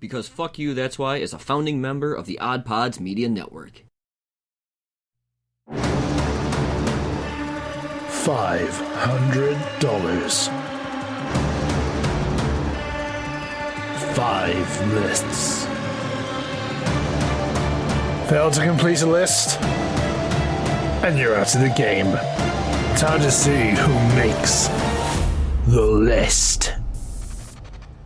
Because Fuck You, That's Why is a founding member of the Odd Pods Media Network. $500. 5 lists. Fail to complete a list, and you're out of the game. Time to see who makes the list.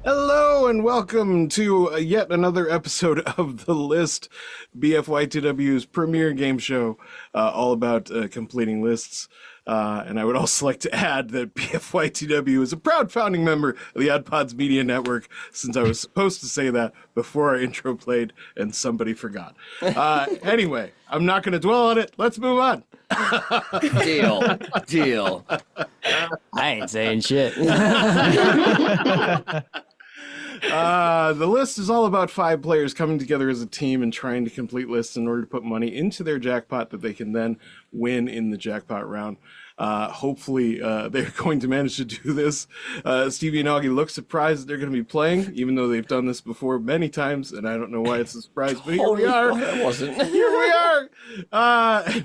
Hello and welcome to yet another episode of The List, BFYTW's premier game show, all about completing lists. And I would also like to add that BFYTW is a proud founding member of the Odd Pods Media Network, since I was supposed to say that before our intro played and somebody forgot. Anyway, I'm not going to dwell on it. Let's move on. Deal. I ain't saying shit. The list is all about 5 players coming together as a team and trying to complete lists in order to put money into their jackpot that they can then win in the jackpot round. Hopefully, they're going to manage to do this. Stevie and Augie look surprised that they're going to be playing, even though they've done this before many times, and I don't know why it's a surprise, but here we are. It wasn't. Here we are.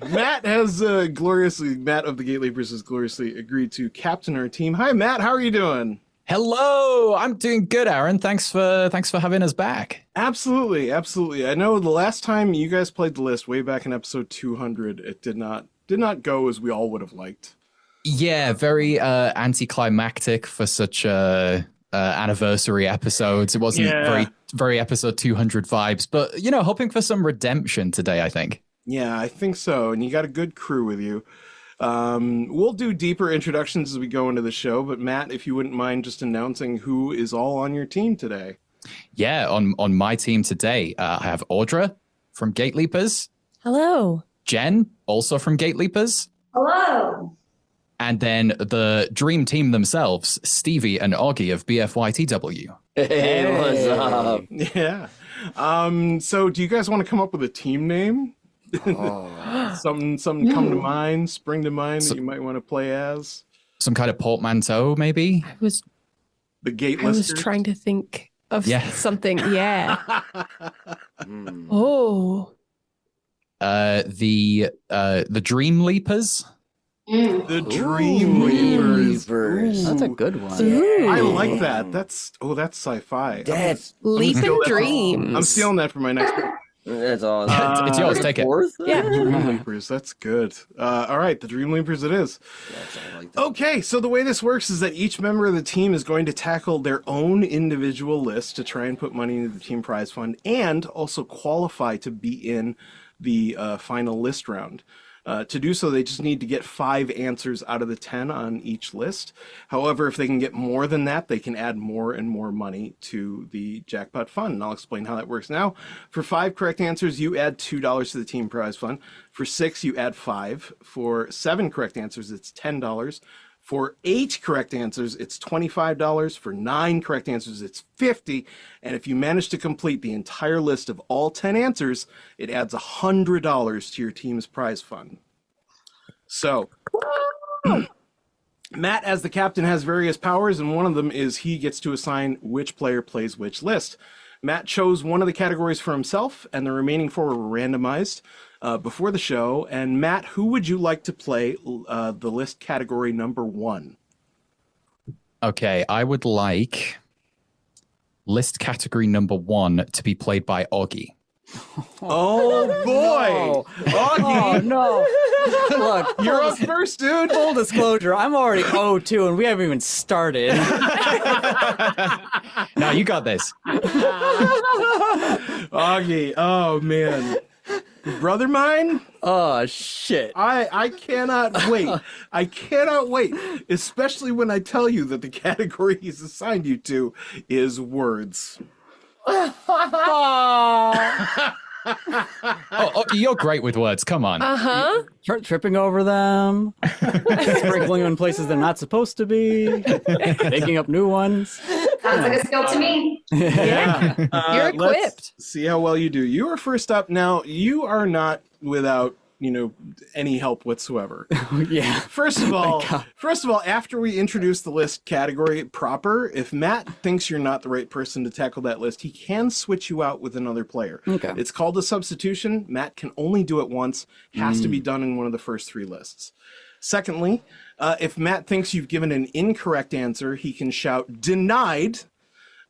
Matt has Matt of the Gateleapers has gloriously agreed to captain our team. Hi, Matt. How are you doing? Hello, I'm doing good, Erin. Thanks for having us back. Absolutely. I know the last time you guys played the list, way back in episode 200, it did not go as we all would have liked. Yeah, very anticlimactic for such anniversary episodes. It wasn't very episode 200 vibes, but hoping for some redemption today, I think. Yeah, I think so. And you got a good crew with you. We'll do deeper introductions as we go into the show, but Matt, if you wouldn't mind just announcing who is all on your team today. Yeah, on my team today, I have Audra from Gateleapers. Hello. Jenn, also from Gateleapers. Hello. And then the dream team themselves, Stevie and Augie of BFYTW. Hey, what's up? Yeah. So do you guys want to come up with a team name? Something come to mind, spring to mind that you might want to play as? Some kind of portmanteau, maybe? The Gate I was Listers? trying to think of something. Yeah. The Dream Leapers. The Dream Leapers. That's a good one. Ooh. I like that. That's sci-fi. Leaping Dreams. I'm stealing that for my next one. That's awesome. It's yours, take it. Yeah. Dream Leapers, that's good. All right, the Dream Leapers it is. Okay, so the way this works is that each member of the team is going to tackle their own individual list to try and put money into the team prize fund and also qualify to be in the final list round. To do so, they just need to get 5 answers out of the 10 on each list. However, if they can get more than that, they can add more and more money to the jackpot fund. And I'll explain how that works now. For 5 correct answers, you add $2 to the team prize fund. For 6, you add 5. For 7 correct answers, it's $10. For 8 correct answers, it's $25. For 9 correct answers, it's $50. And if you manage to complete the entire list of all 10 answers, it adds $100 to your team's prize fund. So, Matt, as the captain, has various powers, and one of them is he gets to assign which player plays which list. Matt chose one of the categories for himself, and the remaining 4 were randomized before the show. And Matt, who would you like to play the list category number 1? Okay, I would like list category number 1 to be played by Augie. Oh boy! Augie, Oh no! Look, you're up first, dude. full disclosure, I'm already 0-2 and we haven't even started. No, you got this. Augie, oh man, brother mine. Oh shit! I cannot wait. I cannot wait, especially when I tell you that the category he's assigned you to is words. Oh, you're great with words. Come on. Tripping over them, sprinkling them in places they're not supposed to be, making up new ones. Sounds like a skill to me. Yeah. You're equipped. Let's see how well you do. You are first up. Now, you are not without any help whatsoever. Yeah. First of all, after we introduce the list category proper, if Matt thinks you're not the right person to tackle that list, he can switch you out with another player. Okay. It's called a substitution. Matt can only do it once, has to be done in one of the first 3 lists. Secondly, if Matt thinks you've given an incorrect answer, he can shout denied,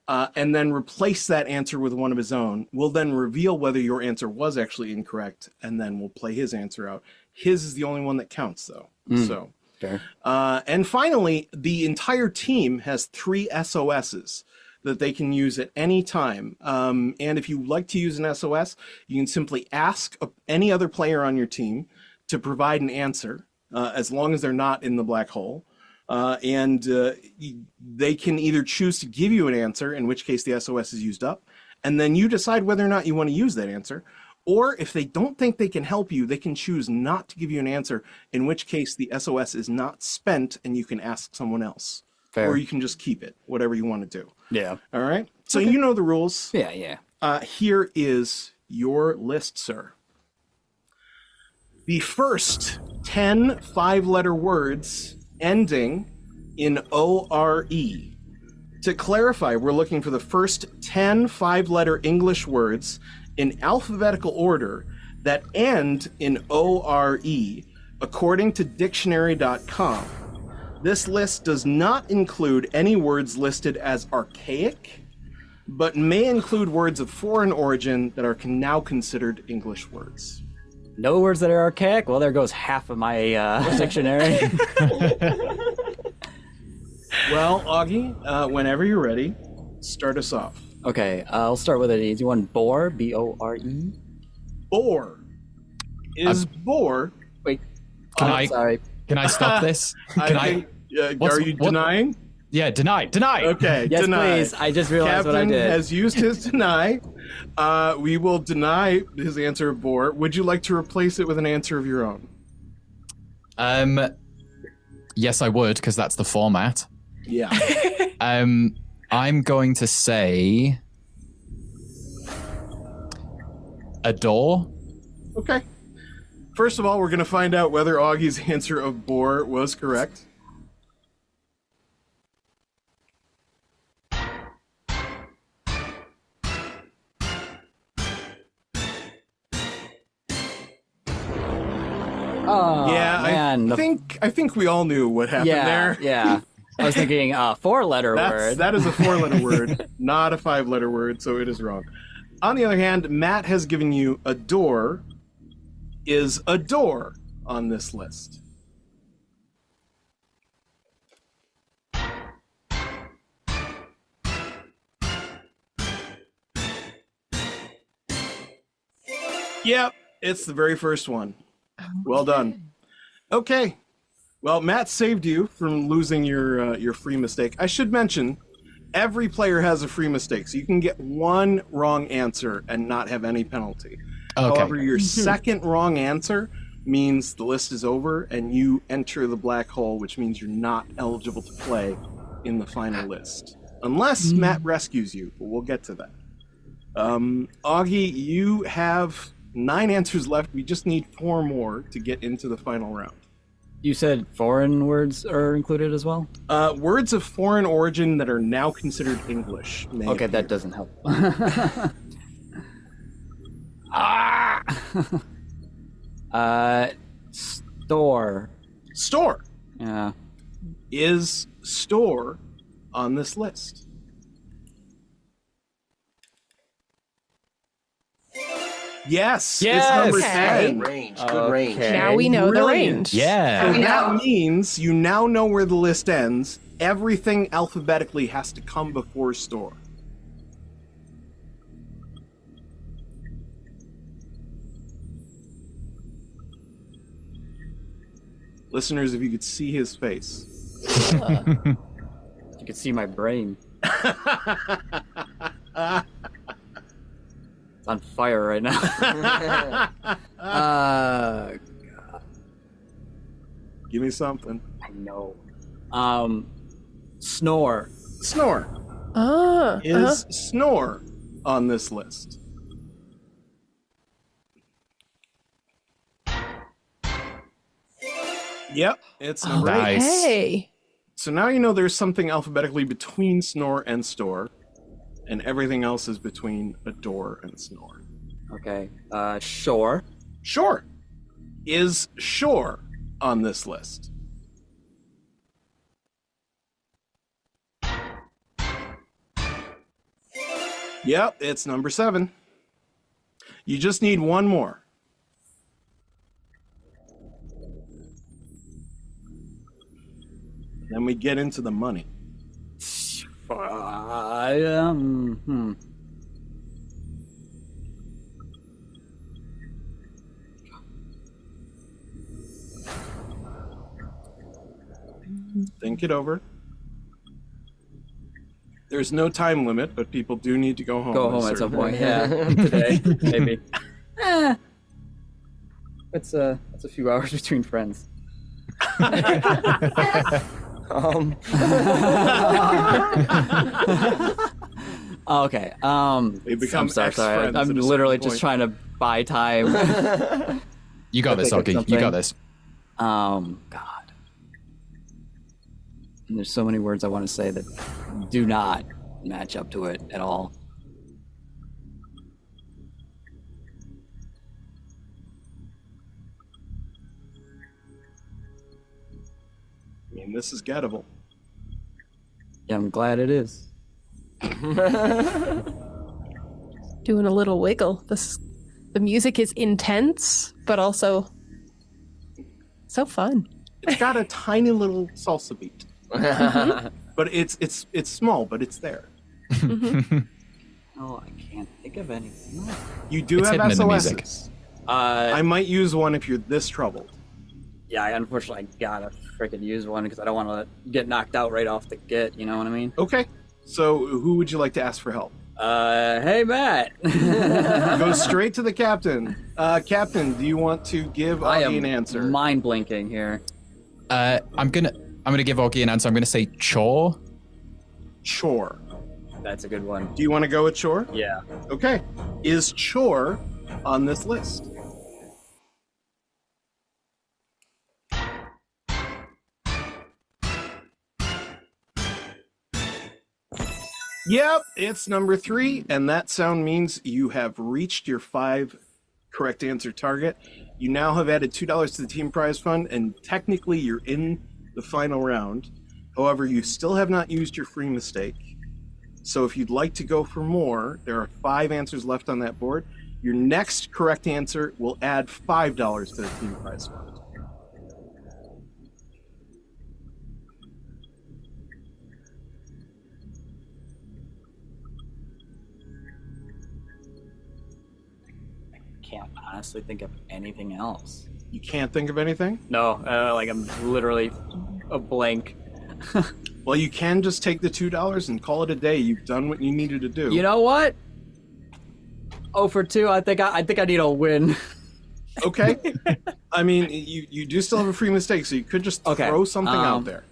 and then replace that answer with one of his own. We'll then reveal whether your answer was actually incorrect, and then we'll play his answer out. His is the only one that counts, though. So, Fair. and finally, the entire team has 3 SOSs that they can use at any time. And if you like to use an SOS, you can simply ask any other player on your team to provide an answer, as long as they're not in the black hole. And they can either choose to give you an answer, in which case the SOS is used up, and then you decide whether or not you want to use that answer. Or if they don't think they can help you, they can choose not to give you an answer, in which case the SOS is not spent and you can ask someone else. Fair. Or you can just keep it, whatever you want to do. Yeah. All right? So you know the rules. Yeah. Here is your list, sir. The first 10 5-letter words ending in O-R-E. To clarify, we're looking for the first 10 5-letter English words in alphabetical order that end in O-R-E, according to dictionary.com. This list does not include any words listed as archaic, but may include words of foreign origin that are now considered English words. No words that are archaic? Well, there goes half of my dictionary. Well, Augie, whenever you're ready, start us off. Okay, I'll start with an easy one. Bore, B-O-R-E. Bore. Is bore... Wait, Sorry. Can I stop this? are you denying? Yeah, deny. Okay, yes, deny. please. I just realized Captain what I did. has used his deny. We will deny his answer of bore. Would you like to replace it with an answer of your own? Yes, I would, because that's the format. Yeah. I'm going to say adore. Okay. First of all, we're going to find out whether Augie's answer of bore was correct. Oh, Yeah, man. I think we all knew what happened there. Yeah. I was thinking 4-letter word. That is a 4-letter word, not a 5-letter word, so it is wrong. On the other hand, Matt has given you adore. Is adore on this list? Yep, it's the very first one. Well done. Okay. Well, Matt saved you from losing your free mistake. I should mention, every player has a free mistake, so you can get one wrong answer and not have any penalty. Okay. However, your second wrong answer means the list is over and you enter the black hole, which means you're not eligible to play in the final list. Unless Matt rescues you, but we'll get to that. Augie, you have 9 answers left. We just need 4 more to get into the final round. You said foreign words are included as well? Words of foreign origin that are now considered English. Okay, that doesn't help. Store. Store. Yeah. Is store on this list? Yes. Yes! It's number Okay. 10. Range, good range. Now we know the Brilliant. range. Yeah. So that means you now know where the list ends. Everything alphabetically has to come before store. Listeners, if you could see his face. You can see my brain. It's on fire right now. Give me something. I know. Snore. Snore. Is snore on this list? Yep, it's number 8. Nice. Hey. So now you know there's something alphabetically between snore and store, and everything else is between adore and snore. Okay. Sure. Sure. Is sure on this list? Yep, it's number 7. You just need one more. Then we get into the money. Think it over. There's no time limit, but people do need to go home. Go home at some point. Yeah, today maybe. It's a few hours between friends. Okay. They become I'm sorry. ex-friends I'm at a literally certain just point. trying to buy time. You got this, think of Augie. You got something. this. God. And there's so many words I want to say that do not match up to it at all. I mean, this is gettable. Yeah, I'm glad it is. Doing a little wiggle. The music is intense, but also so fun. It's got a tiny little salsa beat, but it's small, but it's there. Oh, I can't think of anything. You do It's have hidden in the music. SOSs. I might use one if you're this troubled. Yeah, I unfortunately gotta freaking use one because I don't want to get knocked out right off the get. You know what I mean? Okay. So who would you like to ask for help? Hey, Matt. Go straight to the captain. Captain, do you want to give I Augie am an answer? mind blinking here. I'm gonna give Augie an answer. I'm gonna say chore. Chore. That's a good one. Do you want to go with chore? Yeah. Okay. Is chore on this list? Yep, it's number 3, and that sound means you have reached your 5 correct answer target. You now have added $2 to the team prize fund, and technically you're in the final round. However, you still have not used your free mistake. So if you'd like to go for more, there are 5 answers left on that board. Your next correct answer will add $5 to the team prize fund. Can't honestly think of anything else. You can't think of anything? No, like I'm literally a blank. Well, you can just take the $2 and call it a day. You've done what you needed to do. You know what? 0 for 2. I think I need a win. Okay. I mean, you do still have a free mistake, so you could just throw something out there.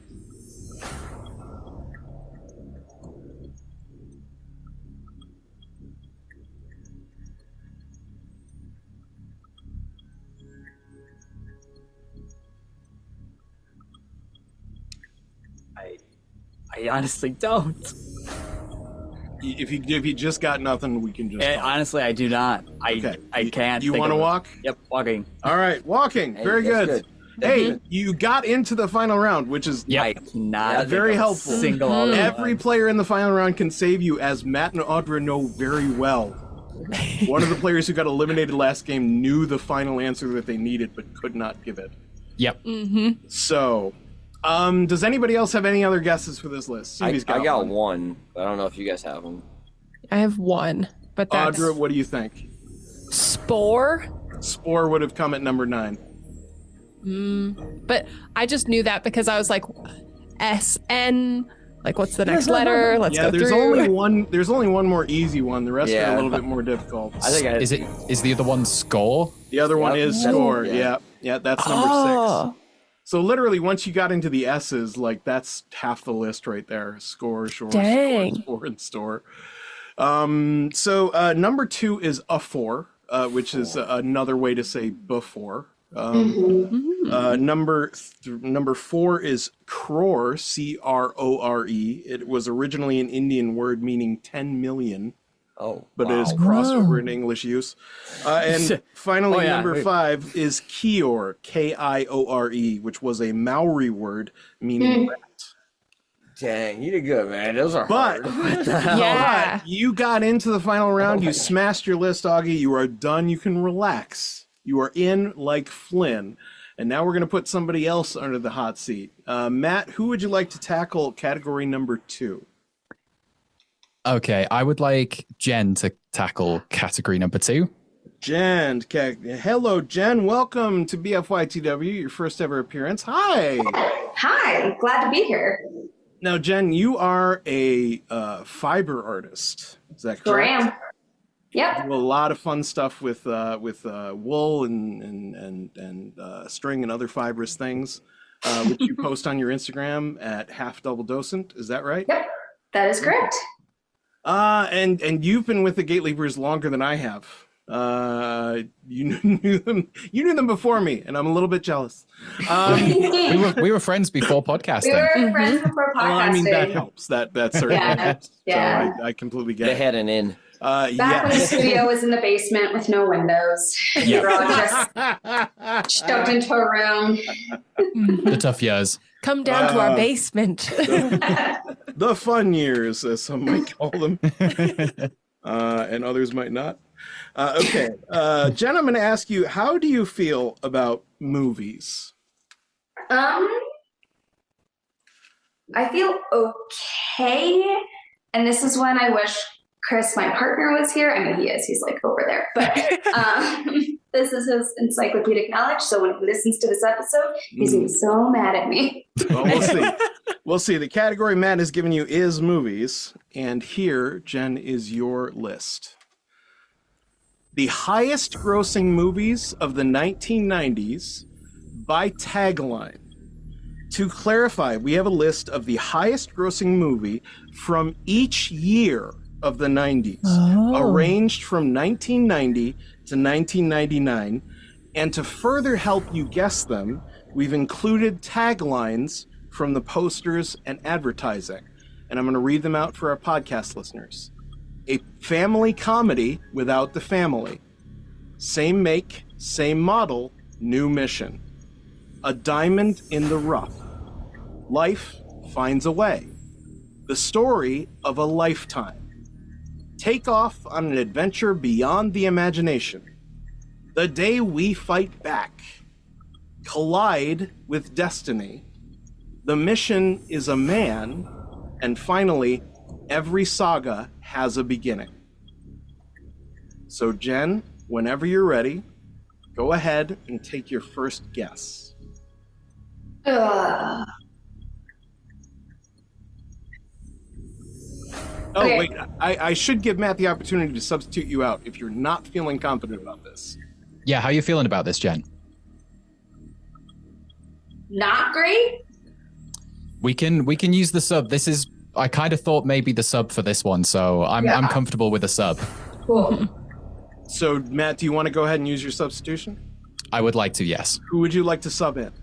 I honestly don't. If you just got nothing, we can just. Honestly, I do not. Okay. I can't. You think want to of it. walk? Yep, walking. All right, walking. Very that's good. good. Hey, you got into the final round, which is I cannot. very think of a helpful. Single. All the Every time. player in the final round can save you, as Matt and Audra know very well. One of the players who got eliminated last game knew the final answer that they needed, but could not give it. Yep. So, does anybody else have any other guesses for this list? I Stevie's got one. But I don't know if you guys have them. I have one, but that's Audra, what do you think? spore. Spore would have come at number 9. But I just knew that because I was like, SN. Like, what's the next letter? Let's Yeah, go there's through. only one. There's only one more easy one. The rest are a Yeah. little bit more difficult. I think Is the other one score? The other one Yep. is score. Yeah. Yeah, that's number 6. So literally, once you got into the S's, like that's half the list right there. Score, shore, Dang. score, and store. So number 2 is a 4, which is another way to say before. Number 4 is crore, Crore. It was originally an Indian word meaning 10 million. Oh, but it is crossover in English use. And finally, number 5 is Kior, Kiore, which was a Maori word meaning rat. Dang, you did good, man. Those are hard. But you got into the final round. You smashed your list, Augie. You are done. You can relax. You are in like Flynn. And now we're going to put somebody else under the hot seat. Matt, who would you like to tackle category number 2? Okay, I would like Jenn to tackle category number 2. Jenn. Hello, Jenn. Welcome to BFYTW, your first ever appearance. Hi. Hi. Glad to be here. Now, Jenn, you are a fiber artist. Is that correct? Sure am. Yep. You do a lot of fun stuff with wool and string and other fibrous things, which you post on your Instagram at halfdoubledocent. Is that right? Yep. That is correct. And you've been with the Gateleapers longer than I have. You knew them before me, and I'm a little bit jealous. We were friends before podcasting. We were friends before podcasting. Well, I mean, that helps. That certainly helps. Yeah. So I completely get They it. had an in. Back when the studio was in the basement with no windows. We were all just shoved into a room. The tough years. Come down to our basement. The fun years, as some might call them, and others might not. Okay, Jenn, I'm going to ask you, how do you feel about movies? I feel okay, and this is when I wish Chris, my partner, was here. I mean, he is. He's like over there. But this is his encyclopedic knowledge. So when he listens to this episode, he's going to be so mad at me. Well, we'll see. We'll see. The category Matt has given you is movies. And here, Jenn, is your list. The highest grossing movies of the 1990s by tagline. To clarify, we have a list of the highest grossing movie from each year of the 90s, arranged from 1990 to 1999. And to further help you guess them, we've included taglines from the posters and advertising. And I'm going to read them out for our podcast listeners. A family comedy without the family. Same make, same model, new mission. A diamond in the rough. Life finds a way. The story of a lifetime. Take off on an adventure beyond the imagination. The day we fight back. Collide with destiny. The mission is a man. And finally, every saga has a beginning. So, Jenn, whenever you're ready, go ahead and take your first guess. Oh, Okay. wait, I should give Matt the opportunity to substitute you out if you're not feeling confident about this. Yeah, how are you feeling about this, Jenn? Not great. We can use the sub. This is, I kind of thought maybe the sub for this one, so I'm comfortable with the sub. Cool. So, Matt, do you want to go ahead and use your substitution? I would like to, yes. Who would you like to sub in?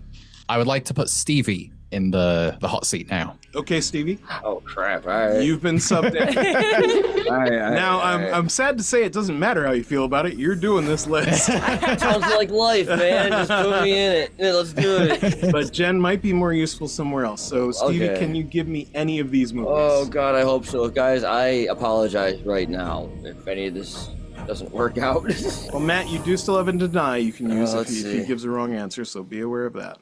I would like to put Stevie in the hot seat now. Okay, Stevie. Oh, crap. All right. You've been subbed in. All right. Now, I'm sad to say it doesn't matter how you feel about it. You're doing this list. Sounds like life, man. Just put me in it. Yeah, let's do it. But Jenn might be more useful somewhere else. So, Stevie, Okay. can you give me any of these movies? Oh, God, I hope so. Guys, I apologize right now if any of this doesn't work out. Well, Matt, you do still have a deny you can use if let's he see. gives the wrong answer, so be aware of that.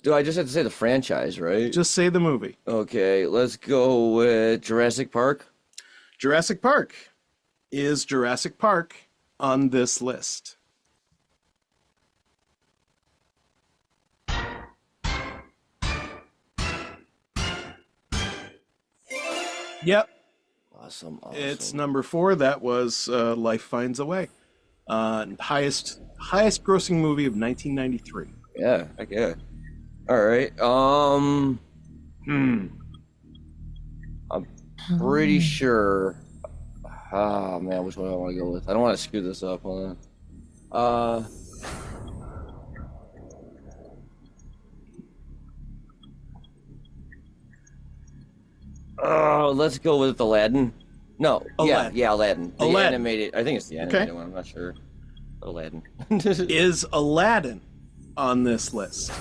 Do I just have to say the franchise, right? Just say the movie. Okay, let's go with Jurassic Park. Jurassic Park. Is Jurassic Park on this list? Yep. Awesome. It's number 4. That was Life Finds a Way. Highest grossing movie of 1993. Yeah, okay. All right. I'm pretty sure. Oh man, which one do I want to go with? I don't want to screw this up. Hold Let's go with Aladdin. No, Aladdin. yeah, Aladdin. The Aladdin. animated. I think it's the animated one. I'm not sure. Aladdin. Is Aladdin on this list?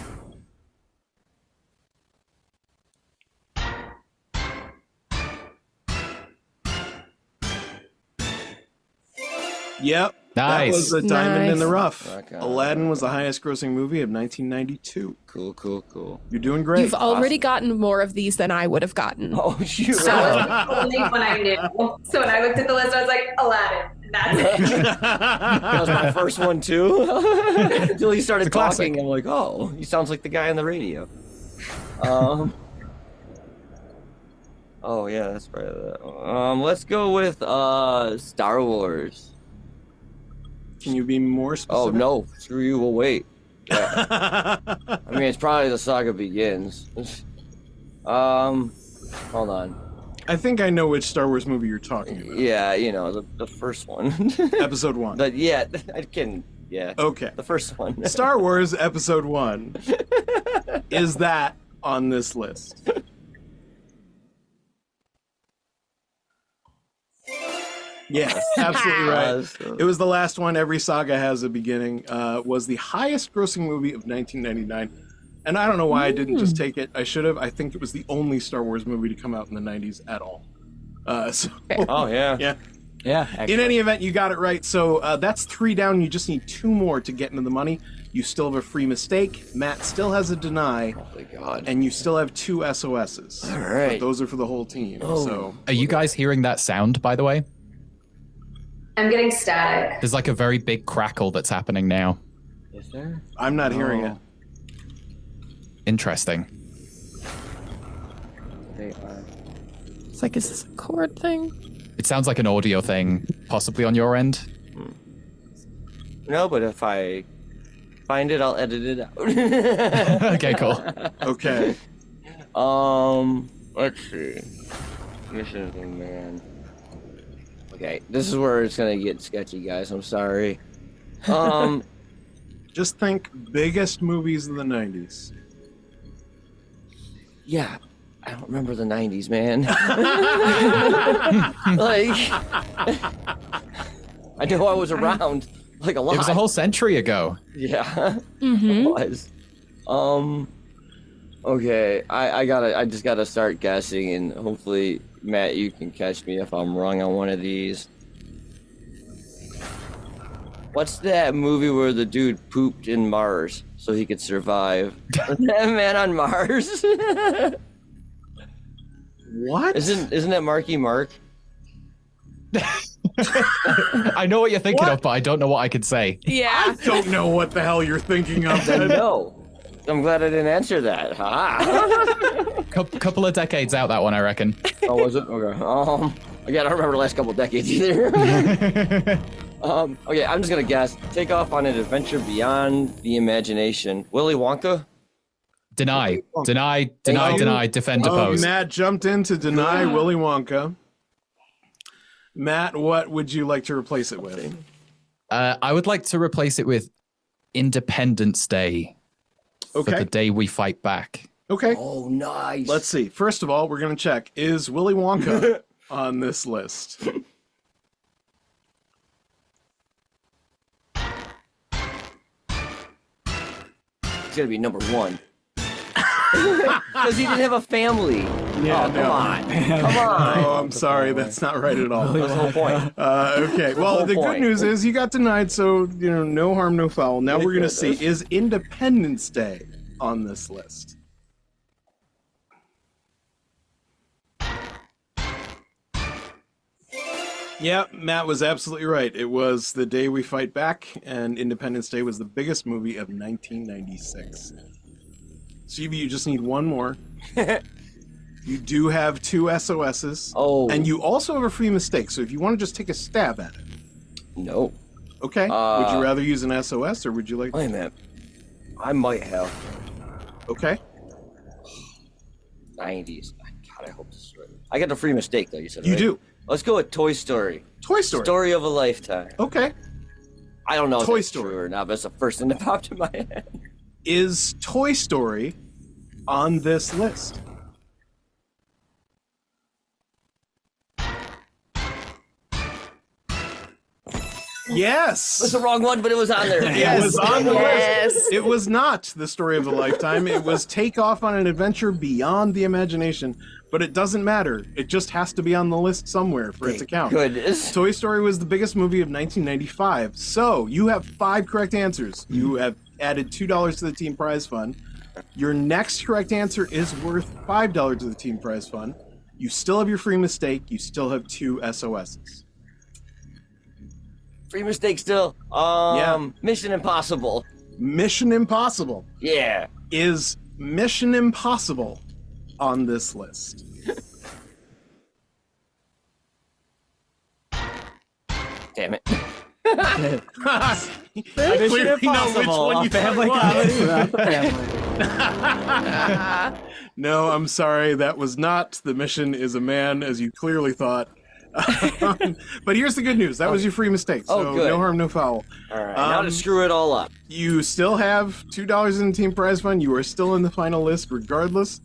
Yep. That Nice. was a diamond in the Nice. rough. Okay. Aladdin was the highest grossing movie of 1992. Cool. You're doing great. You've already gotten more of these than I would have gotten. Oh, shoot. So that was the only one I knew. So when I looked at the list, I was like, Aladdin. That's it. That was my first one, too. Until he started It's a classic. talking, I'm like, oh, he sounds like the guy on the radio. Oh, yeah, that's right. Let's go with Star Wars. Can you be more specific? Oh, no. Screw you. We'll wait. Yeah. I mean, it's probably The Saga Begins. Hold on. I think I know which Star Wars movie you're talking about. Yeah, you know, the first one. Episode 1. But yeah, I can, yeah. Okay. The first one. Star Wars Episode 1. Is that on this list? Yes, absolutely right. It was the last one. Every saga has a beginning. Was the highest grossing movie of 1999. And I don't know why I didn't just take it. I should have. I think it was the only Star Wars movie to come out in the 90s at all. Oh, yeah. Yeah. Yeah. In Actually. any event, you got it right. So that's 3 down. You just need 2 more to get into the money. You still have a free mistake. Matt still has a deny. Oh, my God. And you still have 2 SOSs. All right. But those are for the whole team. Oh. So Are you guys hearing that sound, by the way? I'm getting static. There's like a very big crackle that's happening now. Is there? I'm not hearing it. Interesting. They are. It's like, is this a chord thing? It sounds like an audio thing, possibly on your end. No, but if I find it, I'll edit it out. Okay, cool. Okay. Let's see. Mission of the Man. Okay, this is where it's gonna get sketchy, guys. I'm sorry. Just think biggest movies of the 90s. Yeah, I don't remember the 90s, man. Like, I know I was around, like, a lot. It was a whole century ago. Yeah, it was. Okay, I just gotta start guessing, and hopefully, Matt, you can catch me if I'm wrong on one of these. What's that movie where the dude pooped in Mars so he could survive? Man on Mars? What? Isn't that Marky Mark? I know what you're thinking of, but I don't know what I could say. Yeah. Don't know what the hell you're thinking of. No. I'm glad I didn't answer that. Ha! Couple of decades out, that one, I reckon. Oh, was it? Okay. Again, I don't remember the last couple decades either. Okay, I'm just gonna guess. Take off on an adventure beyond the imagination. Willy Wonka? Deny, defend, Oh, oppose. Matt jumped in to deny Willy Wonka. Matt, what would you like to replace it with? I would like to replace it with Independence Day. For Okay. the day we fight back. Okay. Oh, nice. Let's see. First of all, we're going to check. Is Willy Wonka on this list? It's gonna be number 1. Because he didn't have a family. Yeah, Oh, come on. Come on. Oh, I'm sorry. That's not right at all. That's the whole point. Okay. Well, the good point. news is you got denied, so, no harm, no foul. Now we're going to see, is Independence Day on this list? Yep, Matt was absolutely right. It was The Day We Fight Back, and Independence Day was the biggest movie of 1996. Stevie, you just need 1 more. You do have 2 SOSs. Oh. And you also have a free mistake, so if you want to just take a stab at it. No. Okay. Would you rather use an SOS, or would you like... Wait a minute. I might have. Okay. 90s. God, I hope this is right. I got a free mistake, though, you said, You right? do. Let's go with Toy Story. Toy Story. Story of a lifetime. Okay. I don't know if Toy that's Story. true or not, but it's the first thing that popped in my head. Is Toy Story on this list? Yes. It was the wrong one, but it was on there. It was on the Yes. list. It was not The Story of a Lifetime. It was Take Off on an Adventure Beyond the Imagination. But it doesn't matter. It just has to be on the list somewhere for it to count. Goodness. Toy Story was the biggest movie of 1995. So you have 5 correct answers. You have added $2 to the team prize fund. Your next correct answer is worth $5 to the team prize fund. You still have your free mistake. You still have 2 SOSs. Free mistake still. Mission Impossible. Mission Impossible. Yeah. Is Mission Impossible on this list? Damn it. Mission Clearly know which Impossible, one a you family thought it was. comedy without the family. No, I'm sorry. That was not The Mission is a Man, as you clearly thought. But here's the good news. That was your free mistake. So good. no harm, no foul. All right. Now to screw it all up. You still have $2 in the team prize fund. You are still in the final list regardless,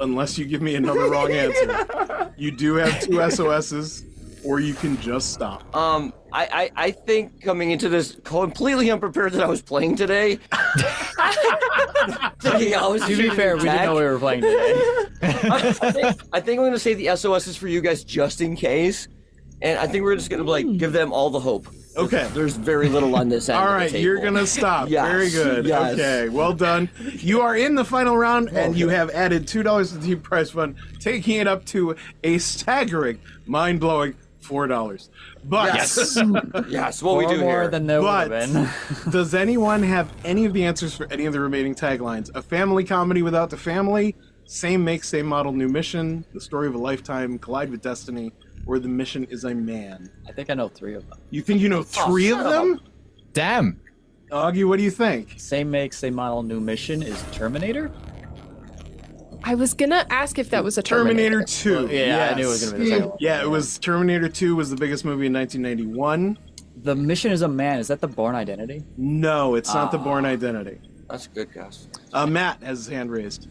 unless you give me another wrong answer. You do have 2 SOSs, or you can just stop. I think coming into this completely unprepared that I was playing today. To be fair, we didn't know we were playing today. I think I'm going to say the SOS is for you guys just in case. And I think we're just going to give them all the hope. Okay. There's very little on this end. All of the right, table. you're going to stop. Yes, Very good. yes. Okay, well done. You are in the final round, and you have added $2 to the team prize fund, taking it up to a staggering, mind-blowing $4. But Yes, what we do more here. than there would But have been. does anyone have any of the answers for any of the remaining taglines? A family comedy without the family, same make, same model, new mission, the story of a lifetime, collide with destiny, or the mission is a man. I think I know 3 of them. You think you know 3 of them? Damn. Augie, what do you think? Same make, same model, new mission is Terminator? I was gonna ask if that was a Terminator Terminator. 2. Yeah, I knew it was Yes. going to be the second one. Yeah, it was Terminator 2 was the biggest movie in 1991. The mission is a man. Is that the Born Identity? No, it's not The Bourne Identity. That's a good guess. Matt has his hand raised.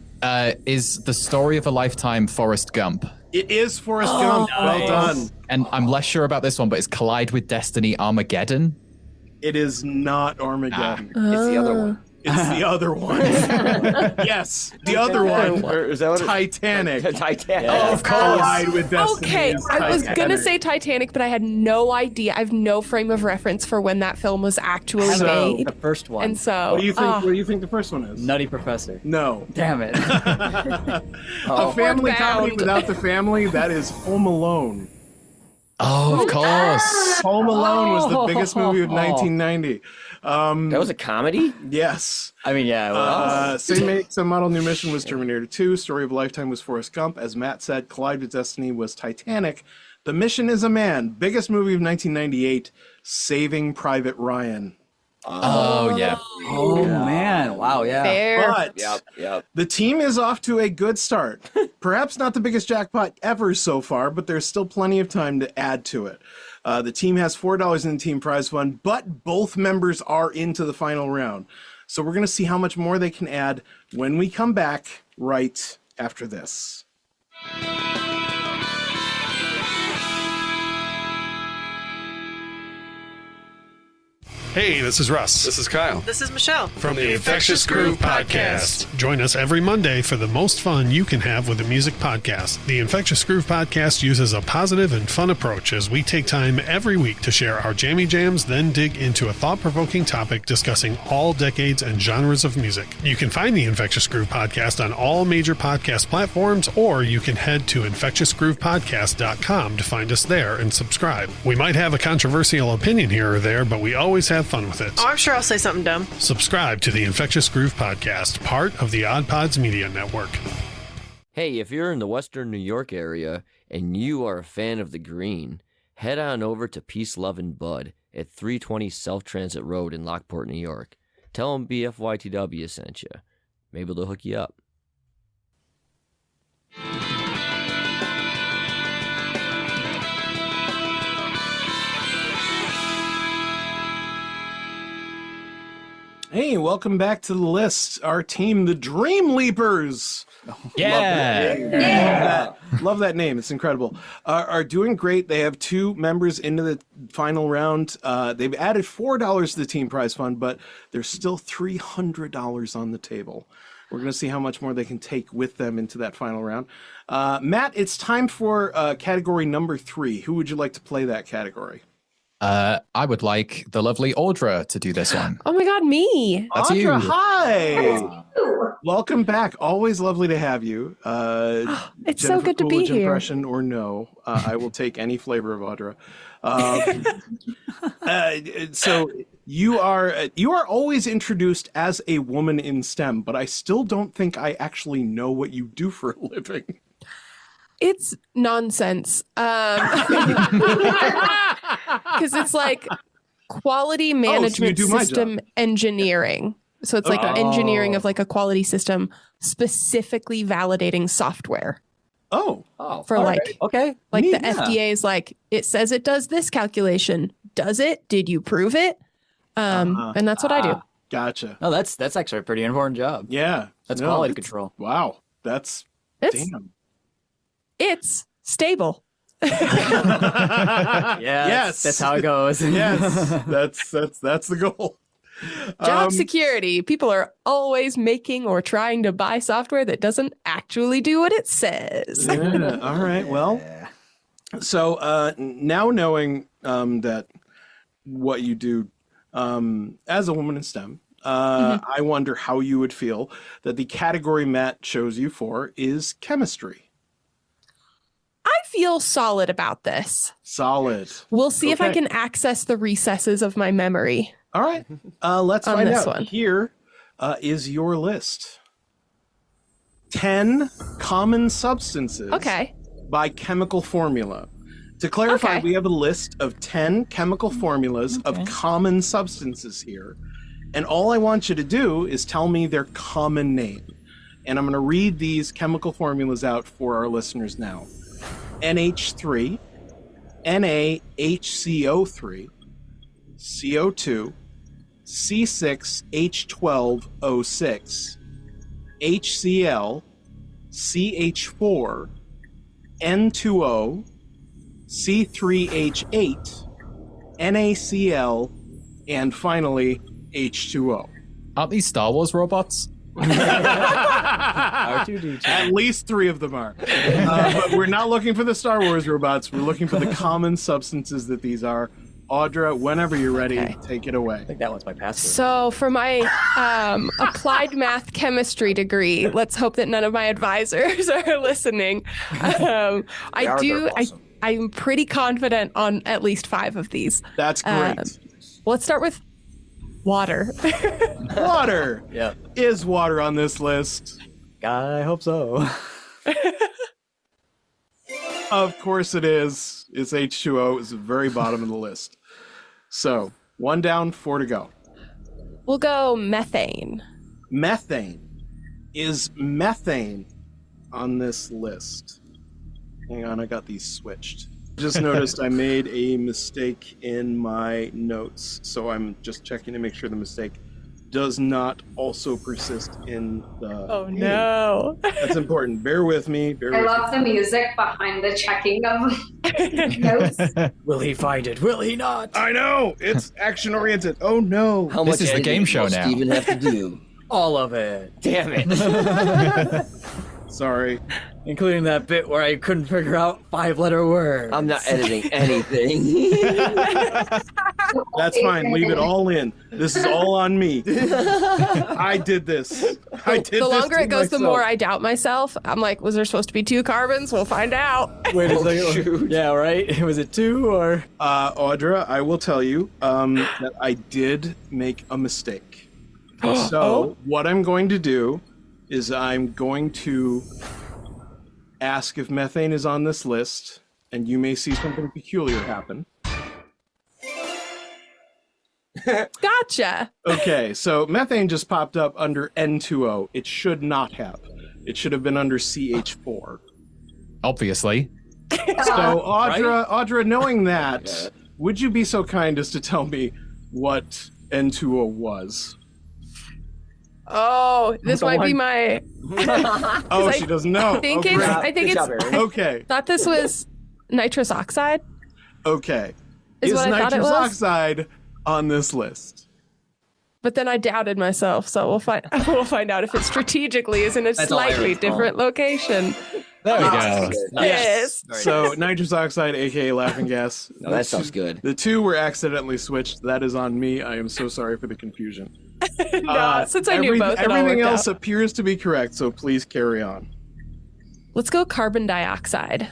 Is the story of a lifetime Forrest Gump? It is Forrest Gump. Well done. And I'm less sure about this one, but it's Collide with Destiny Armageddon? It is not Armageddon. It's the other one. It's the other one. Yes, the other one. Or is that what Titanic. Titanic. Oh, of course. Collide with Destiny. Okay, is I was Titanic. gonna say Titanic, but I had no idea. I have no frame of reference for when that film was actually So- made. The first one. And so, What do you think? What do you think the first one is? Nutty Professor. No. Damn it. A family comedy Bound. without the family. That is Home Alone. Oh, of course. Home Alone was the biggest movie of 1990. That was a comedy? Yes. I mean, yeah. Well, Same make, same model, new mission was Terminator 2. Story of a Lifetime was Forrest Gump. As Matt said, Collide with Destiny was Titanic. The Mission is a Man. Biggest movie of 1998, Saving Private Ryan. Oh, yeah. oh, man. Wow, yeah. fair. But Yep. the team is off to a good start. Perhaps not the biggest jackpot ever so far, but there's still plenty of time to add to it. The team has $4 in the team prize fund, but both members are into the final round. So we're going to see how much more they can add when we come back right after this. Hey, this is Russ. This is Kyle. This is Michelle. From the Infectious Groove Podcast. Join us every Monday for the most fun you can have with a music podcast. The Infectious Groove Podcast uses a positive and fun approach as we take time every week to share our jammy jams, then dig into a thought-provoking topic discussing all decades and genres of music. You can find the Infectious Groove Podcast on all major podcast platforms, or you can head to infectiousgroovepodcast.com to find us there and subscribe. We might have a controversial opinion here or there, but we always have fun with it. Oh, I'm sure I'll say something dumb. Subscribe to the Infectious Groove Podcast, part of the Odd Pods Media Network. Hey, if you're in the Western New York area and you are a fan of the green, head on over to Peace, Love, and Bud at 320 South Transit Road in Lockport, New York. Tell them BFYTW sent you. Maybe they'll hook you up. Hey, welcome back to the list. Our team, the Dreamleapers. Yeah. Love that name. It's incredible. Are doing great. They have 2 members into the final round. They've added $4 to the team prize fund, but there's still $300 on the table. We're going to see how much more they can take with them into that final round. Matt, it's time for category number 3. Who would you like to play that category? I would like the lovely Audra to do this one. Oh my God, me. That's Audra, you. hi. Welcome back. Always lovely to have you. It's so Jennifer good to be Coolidge here. Impression or no, I will take any flavor of Audra. So you are always introduced as a woman in STEM, but I still don't think I actually know what you do for a living. It's nonsense. Because it's like quality management do my system engineering. So it's like engineering of like a quality system, specifically validating software. Oh, For all like, right. Okay. like Neat, the FDA is like, it says it does this calculation. Does it? Did you prove it? And that's what I do. gotcha. No, that's actually a pretty important job. Yeah, That's no, quality it's- control. Wow, that's It's damn. it's stable. Yeah. Yes. That's how it goes. Yes, that's the goal. Job security. People are always making or trying to buy software that doesn't actually do what it says. Yeah, all right. Well, so now knowing that what you do as a woman in STEM, I wonder how you would feel that the category Matt chose you for is chemistry. I feel solid about this. Solid. We'll see if I Okay. can access the recesses of my memory. All right. Let's On find this out. one. Here is your list. 10 common substances Okay. by chemical formula. To clarify, Okay. we have a list of 10 chemical formulas of common substances here. And all I want you to do is tell me their common name. And I'm going to read these chemical formulas out for our listeners now. NH3, NaHCO3, CO2, C6H12O6, HCl, CH4, N2O, C3H8, NaCl, and finally H2O. Aren't these Star Wars robots? R2D2. At least 3 of them are. But we're not looking for the Star Wars robots. We're looking for the common substances that these are. Audra, whenever you're ready, Okay. take it away. I think that one's my password. So for my applied math chemistry degree, let's hope that none of my advisors are listening. I'm pretty confident on at least 5 of these. That's great. Let's start with water. Water. Yeah. Is water on this list? I hope so. Of course it is. It's H2O. It's the very bottom of the list. So, 1 down, 4 to go. We'll go methane. Methane. Is methane on this list? Hang on, I got these switched. Just noticed I made a mistake in my notes, so I'm just checking to make sure the mistake does not also persist in the game. No. That's important. Bear with me. I love the music behind the checking of notes. Will he find it? Will he not? I know! It's action-oriented. Oh, no. How This much is the editing game show will now. Steven have to do? All of it. Damn it. Sorry. Including that bit where I couldn't figure out 5-letter words. I'm not editing anything. That's fine. Leave it all in. This is all on me. I did this. I did The this longer to it goes, the myself. more I doubt myself. I'm like, was there supposed to be 2 carbons? We'll find out. Wait a Oh, second. shoot. Yeah, right? Was it 2 or? Audra, I will tell you that I did make a mistake. So what I'm going to do is I'm going to ask if methane is on this list, and you may see something peculiar happen. Gotcha. Okay, so methane just popped up under N2O. It should not have. It should have been under CH4. Obviously. So Audra, knowing that, would you be so kind as to tell me what N2O was? Oh, this might be my. Oh, she doesn't know. I think it's. Okay. Thought this was nitrous oxide. Okay. Is what I thought it nitrous was? oxide on this list? But then I doubted myself, so we'll find out if it strategically is in a That's all slightly Erin's fault. different location. There we go. Yes. So nitrous oxide, aka laughing gas. No, that sounds good. The two were accidentally switched. That is on me. I am so sorry for the confusion. No, since I knew both, it all everything worked else out. appears to be correct. So please carry on. Let's go carbon dioxide.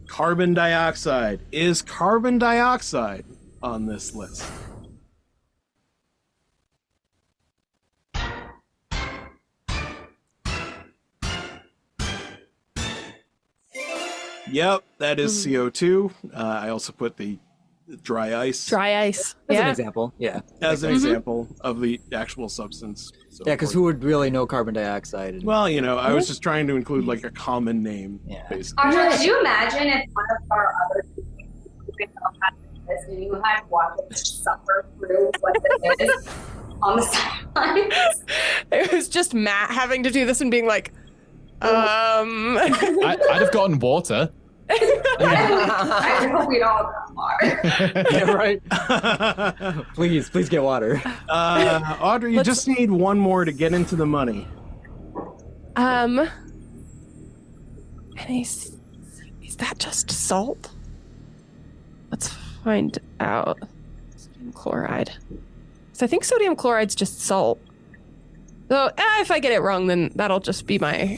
Carbon dioxide. Is carbon dioxide on this list? Yep, that is CO2. I also put the dry ice Dry ice. As an Yeah. example, yeah. as an example of the actual substance. So Yeah, because who would really know carbon dioxide? And- Well, you know, I was just trying to include like a common name, Yeah. basically. Audra, could you imagine if one of our other people had this and you had watched it suffer through what it is on the sidelines? It was just Matt having to do this and being like, I'd have gotten water. I hope we'd all got more. yeah, right. please get water. Audrey, you just need one more to get into the money. and is that just salt? Let's find out. Sodium chloride. So I think sodium chloride's just salt. So if I get it wrong, then that'll just be my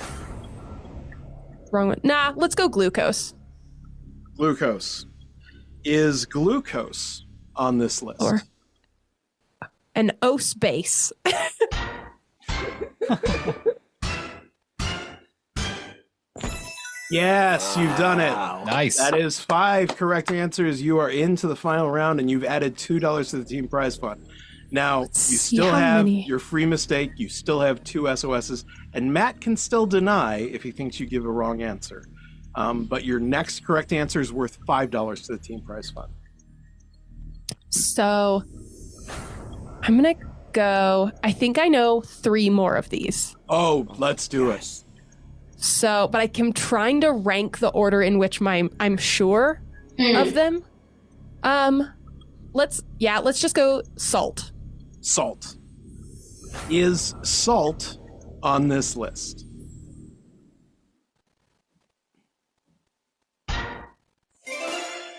wrong one. Nah, let's go glucose. Glucose. Is glucose on this list? Or an ose base. Yes, you've done it. Nice. That is 5 correct answers. You are into the final round, and you've added $2 to the team prize fund. Now, you see still how have many- your free mistake. You still have 2 SOSs, and Matt can still deny if he thinks you give a wrong answer. But your next correct answer is worth $5 to the team prize fund. So I'm going to go. I think I know 3 more of these. Oh, let's do it. So, but I'm trying to rank the order in which I'm sure of them. Let's just go salt. Salt. Is salt on this list?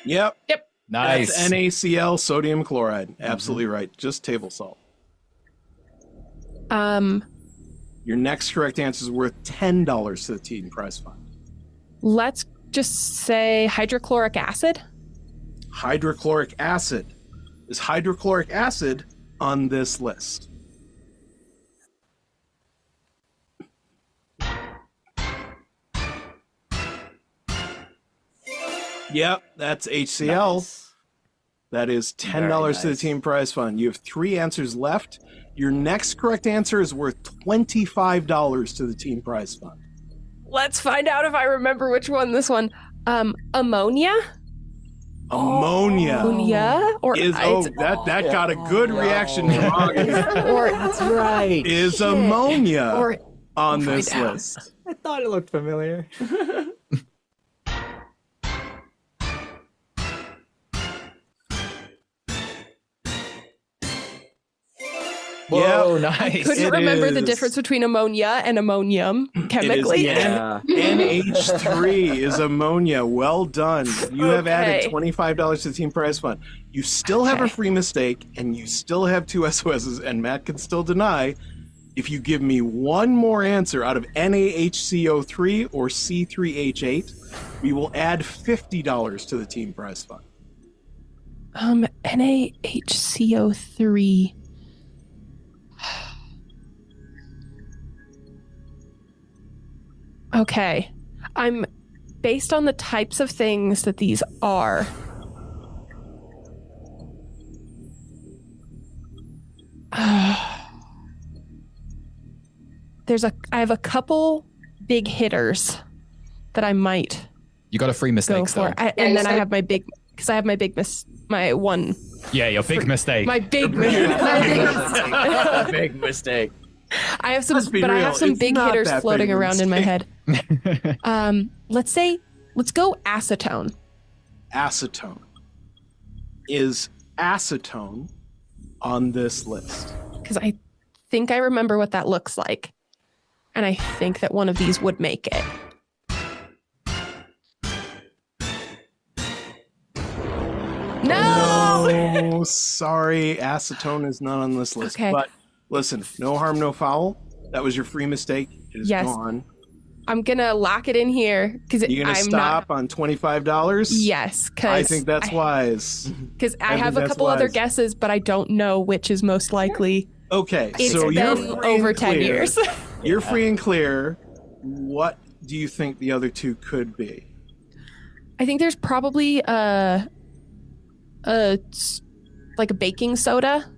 Yep. Nice. That's NaCl, sodium chloride. Absolutely right. Just table salt. Your next correct answer is worth $10 to the team prize fund. Let's just say hydrochloric acid. Hydrochloric acid. Is hydrochloric acid on this list? Yep, that's HCl. Nice. That is $10 to the nice. team prize fund. You have 3 answers left. Your next correct answer is worth $25 to the team prize fund. Let's find out if I remember which one this one. Ammonia? Ammonia Ammonia? Or that got a good reaction from Augie. or That's right. Is ammonia or on we'll this find out. list? I thought it looked familiar. Whoa, Yep. nice. couldn't It remember the is. difference between ammonia and ammonium chemically. Yeah. NH3 is ammonia. Well done. You have added Okay. $25 to the team prize fund. You still have a Okay. free mistake, and you still have 2 SOSs, and Matt can still deny. If you give me one more answer out of NaHCO3 or C3H8, we will add $50 to the team prize fund. NaHCO3. Okay. I'm based on the types of things that these are. I have a couple big hitters that I might You got a free go mistake, for. though. And then I have my big, because I have my big my one, Yeah, your big mistake. my big mistake. Big mistake. I have some, Let's be but I real, have some it's big not hitters that floating big of a around in my head. Mm. Let's go acetone. Acetone. Is acetone on this list? Because I think I remember what that looks like. And I think that one of these would make it. No! Oh, sorry. Acetone is not on this list. Okay. But listen, no harm, no foul. That was your free mistake. It is Yes. gone. I'm going to lock it in here because You're going to I'm stop not. on $25? Yes. I think that's wise. Because I think have a that's couple other wise. guesses, but I don't know which is most likely. Okay, It's so you're been free over and 10 clear. years. You're free and clear. What do you think the other two could be? I think there's probably like a baking soda,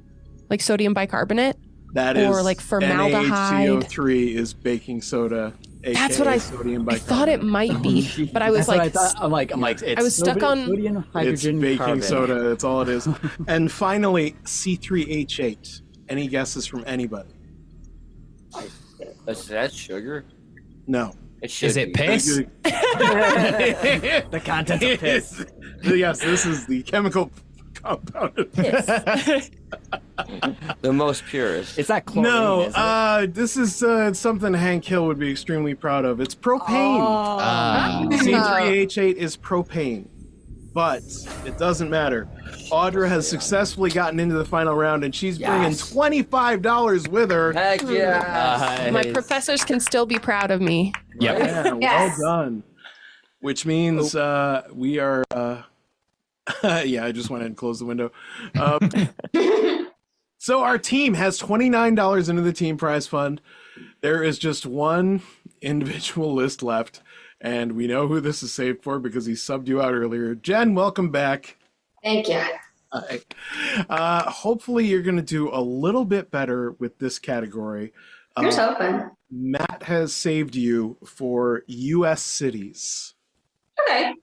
like sodium bicarbonate. That is, Or like formaldehyde. NaHCO3 is baking soda. That's what sodium I thought it might be, but I was That's what I like, thought. I'm like, it's I was stuck on- sodium, It's hydrogen, baking carbon. soda. That's all it is. And finally, C3H8. Any guesses from anybody? That's sugar? No. It should Is it be. piss? The contents of piss. Yes, this is the chemical compound. The most purest. It's not chlorine, No, is it? this is something Hank Hill would be extremely proud of. It's propane. Ah. C3H8 is propane, but it doesn't matter. Audra has successfully gotten into the final round, and she's bringing $25 with her. Heck yeah. my professors can still be proud of me. Yep. Yeah, Yes. well done. Which means we are. Yeah, I just went ahead and closed the window. So our team has $29 into the team prize fund. There is just one individual list left, and we know who this is saved for because he subbed you out earlier. Jenn, welcome back. Thank you. Hopefully you're going to do a little bit better with this category. Here's hoping. Matt has saved you for U.S. cities. Okay.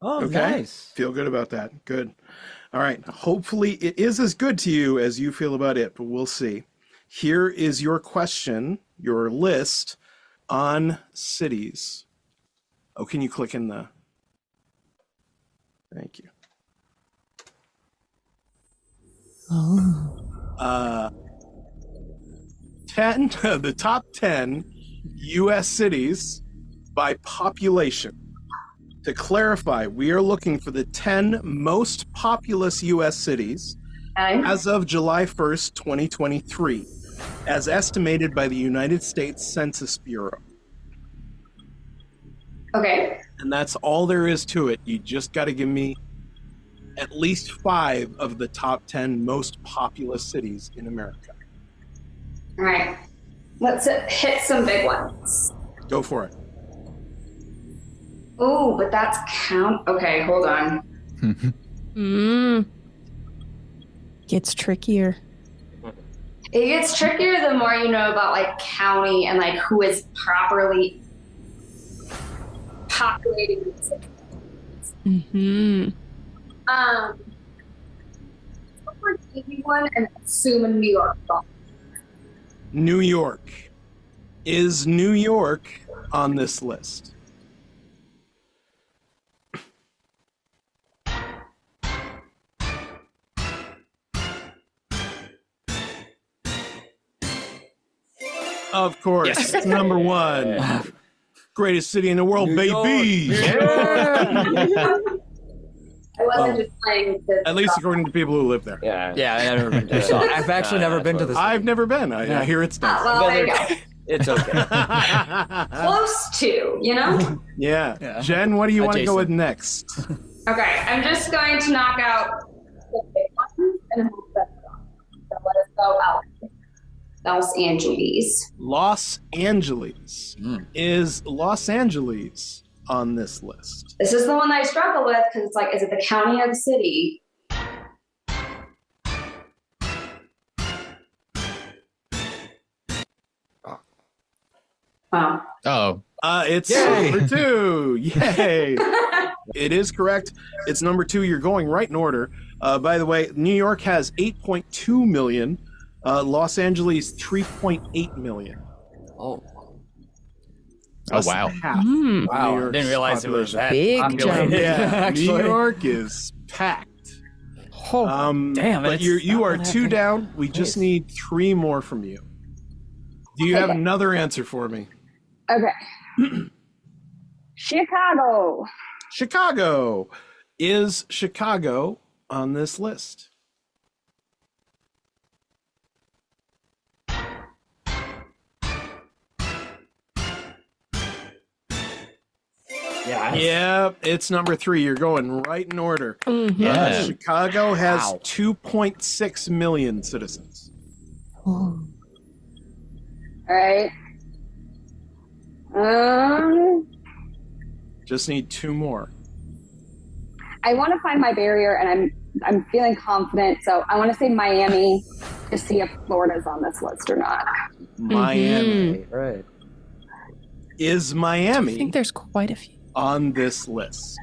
Oh, Okay. nice. Feel good about that. Good. All right. Hopefully it is as good to you as you feel about it, but we'll see. Here is your question, your list on cities. Oh, can you click in the... Thank you. Oh. 10, the top 10 U.S. cities by population. To clarify, we are looking for the 10 most populous U.S. cities as of July 1st, 2023, as estimated by the United States Census Bureau. Okay. And that's all there is to it. You just got to give me at least 5 of the top 10 most populous cities in America. All right. Let's hit some big ones. Go for it. Oh, but that's count. Okay, hold on. Gets trickier. It gets trickier the more you know about like county and like who is properly populating the city. Go for an easy one and assume a New York. New York. Is New York on this list? Of course, it's number 1. Greatest city in the world, New baby. I wasn't just playing because At least according to people who live there. Yeah, I've never been to this. I've actually never been to this. I've never been. I hear it's nice. well, there you go. It's okay. Close to, you know? Yeah. Jen, what do you want to go with next? Okay, I'm just going to knock out the big ones and hope that's gone. So let us go out. Los Angeles. Los Angeles. Is Los Angeles on this list? This is the one that I struggle with because it's like, is it the county or the city? Wow. Oh. It's Yay. number 2. Yay. It is correct. It's number 2. You're going right in order. By the way, New York has 8.2 million. Los Angeles, 3.8 million. Oh. Less wow. than half. Wow, New York's didn't realize it was that Big populated. jump. Yeah, actually. New York is packed. Damn, but it's you are not 2 that down. We just need 3 more from you. Do you have another answer for me? Okay. Chicago. Chicago. Is Chicago on this list? Yeah. Yep, it's number 3. You're going right in order. Yeah. Chicago has 2.6 million citizens. All right. Just need 2 more. I want to find my barrier, and I'm feeling confident. So I want to say Miami to see if Florida's on this list or not. Miami. Right. Is Miami I think there's quite a few. on this list?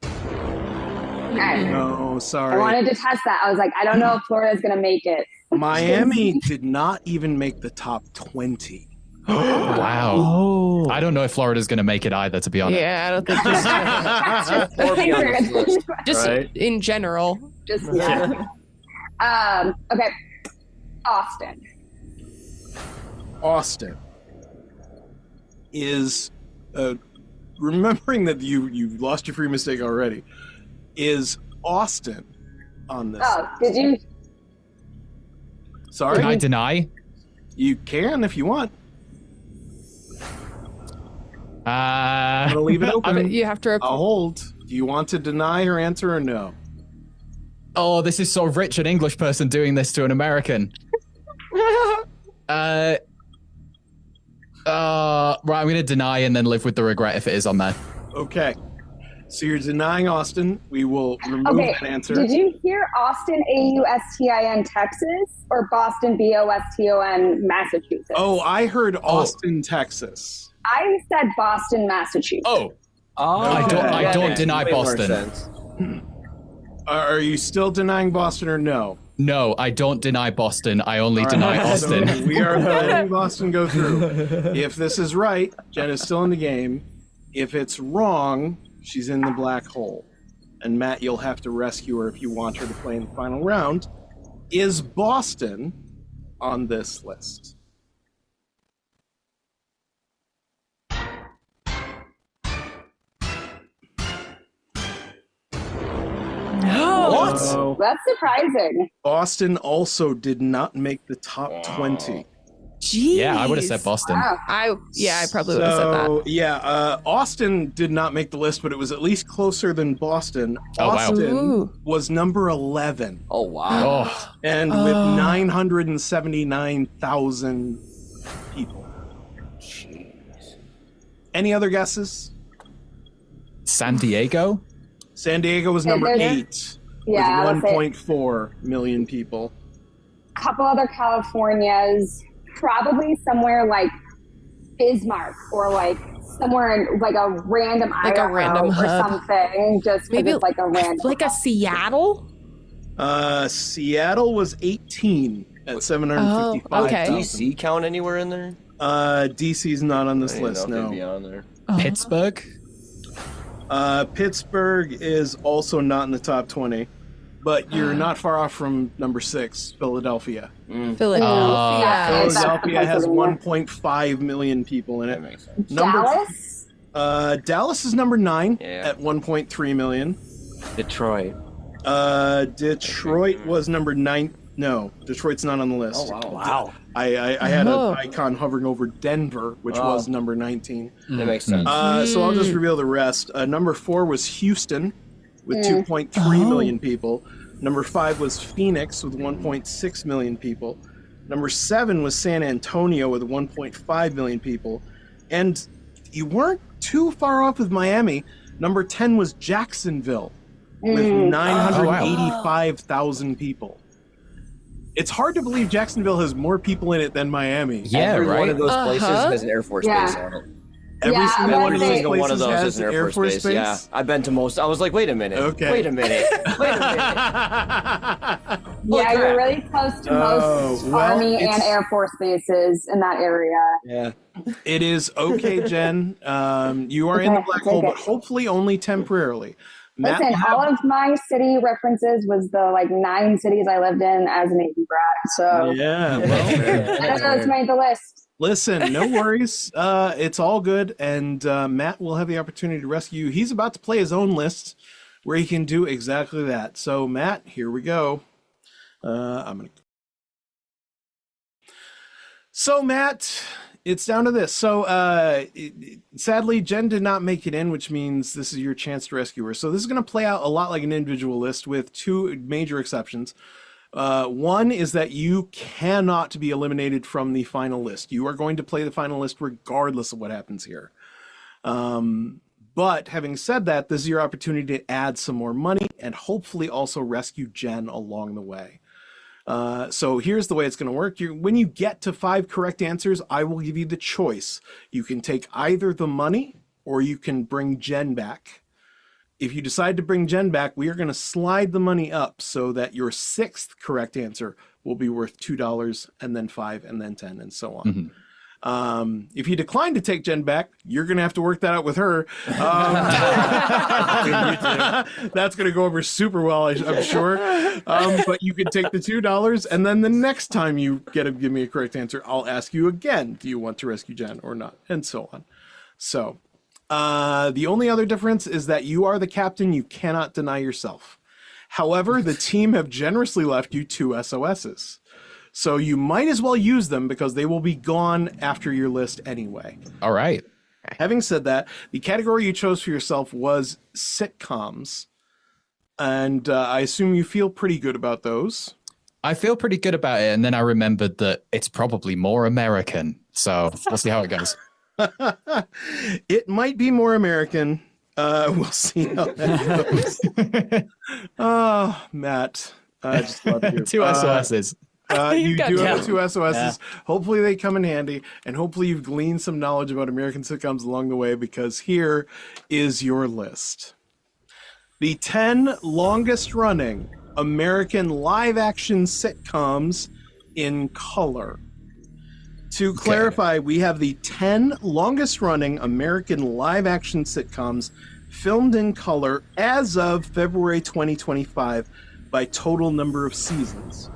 Okay. No, I sorry. wanted to test that. I was like, I don't know if Florida's going to make it. Miami did not even make the top 20. Wow. Oh. I don't know if Florida's going to make it either, to be honest. Yeah, I don't think Or be on this list, just right? in general. Just okay. Austin. Austin is remembering that you lost your free mistake already. Is Austin on this? Oh, did you? Sorry, Can I deny? you can if you want. I'm gonna Uh, leave it open. You have to. I'll hold. Do you want to deny her answer or no? oh, this is so rich, an English person doing this to an American. Right, I'm going to deny and then live with the regret if it is on there. Okay. So you're denying Austin. We will remove Okay. that answer. Did you hear Austin AUSTIN Texas or Boston BOSTON Massachusetts? Oh, I heard Austin, Texas. I said Boston, Massachusetts. Oh, I don't deny Way more Boston. sense. Are you still denying Boston or no? No, I don't deny Boston. I only All deny right, Austin. So we are letting Boston go through. If this is right, Jen is still in the game. If it's wrong, she's in the black hole. And Matt, you'll have to rescue her if you want her to play in the final round. Is Boston on this list? What? Oh. That's surprising. Boston also did not make the top 20. Jeez. Yeah, I would have said Boston. Wow. I probably would have said that. So, yeah, Austin did not make the list, but it was at least closer than Boston. Oh, wow. Austin Ooh. was number 11, Oh wow. Oh, and with 979,000 people. Jeez. Any other guesses? San Diego? San Diego was number there's- 8 Yeah, with let's say 1.4 million people. a couple other Californias, probably somewhere like Bismarck or like somewhere in like a random Like a Idaho random or hub. something. Just Maybe maybe it's like a random. Like a Seattle? Seattle was 18 at 755,000. okay. DC count anywhere in there? DC's not on this I didn't list, know if no. they'd be on there. Pittsburgh? Pittsburgh is also not in the top 20, but you're not far off from number 6, Philadelphia. Philadelphia. Philadelphia has 1.5 million people in That it. makes sense. Dallas. Dallas is number 9 Yeah. at 1.3 million. Detroit. Detroit was number 9. No, Detroit's not on the list. Oh wow. Wow. I had Oh. an icon hovering over Denver, which Oh. was number 19. That makes sense. So I'll just reveal the rest. Number 4 was Houston with 2.3 million people. Number 5 was Phoenix with 1.6 million people. Number 7 was San Antonio with 1.5 million people. And you weren't too far off with Miami. Number 10 was Jacksonville with 985,000 people. It's hard to believe Jacksonville has more people in it than Miami. Yeah, Every right. one of those places Uh-huh. has an Air Force Yeah. base on it. Every single one of those has is an Air Force base. Yeah, I've been to most. I was like, wait a minute. Okay. Wait a minute. Yeah, you're really close to most Army and Air Force bases in that area. Yeah. It is okay, Jen. You are in the black hole, but hopefully only temporarily. Listen, all of my city references was the 9 cities I lived in as a Navy brat. So yeah, well, I don't know, it's made the list. Listen, no worries. It's all good, and Matt will have the opportunity to rescue you. He's about to play his own list where he can do exactly that. So, Matt, here we go. So, Matt, it's down to this. So, sadly, Jen did not make it in, which means this is your chance to rescue her. So, this is going to play out a lot like an individual list with 2 major exceptions. One is that you cannot be eliminated from the final list. You are going to play the final list regardless of what happens here. But having said that, this is your opportunity to add some more money and hopefully also rescue Jen along the way. So here's the way it's going to work. When you get to 5 correct answers, I will give you the choice. You can take either the money or you can bring Jen back. If you decide to bring Jen back, we are going to slide the money up so that your 6th correct answer will be worth $2 and then 5 and then 10 and so on. Mm-hmm. If you decline to take Jen back, you're going to have to work that out with her. That's going to go over super well, I'm sure. But you can take the $2 and then the next time you give me a correct answer, I'll ask you again, do you want to rescue Jen or not? And so on. So... the only other difference is that you are the captain. You cannot deny yourself. However, the team have generously left you 2 SOSs. So you might as well use them because they will be gone after your list anyway. All right. Having said that, the category you chose for yourself was sitcoms. And I assume you feel pretty good about those. I feel pretty good about it. And then I remembered that it's probably more American. So we'll see how it goes. It might be more American. We'll see how that goes. Oh, Matt. I just love you. 2 SOSs. You do have 2 SOSs. Yeah. Hopefully they come in handy, and hopefully you've gleaned some knowledge about American sitcoms along the way, because here is your list. The 10 longest running American live-action sitcoms in color. To clarify, we have the 10 longest-running American live-action sitcoms filmed in color as of February 2025 by total number of seasons.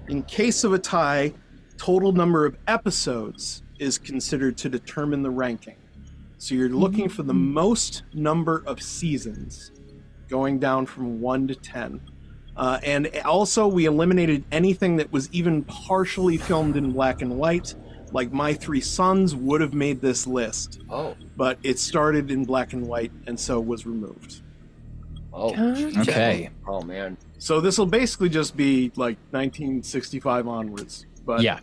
In case of a tie, total number of episodes is considered to determine the ranking. So you're looking for the most number of seasons, going down from 1 to 10. And also, we eliminated anything that was even partially filmed in black and white. Like My 3 Sons would have made this list. Oh. But it started in black and white and so was removed. Oh. Okay. Oh, man. So this will basically just be like 1965 onwards. But yeah.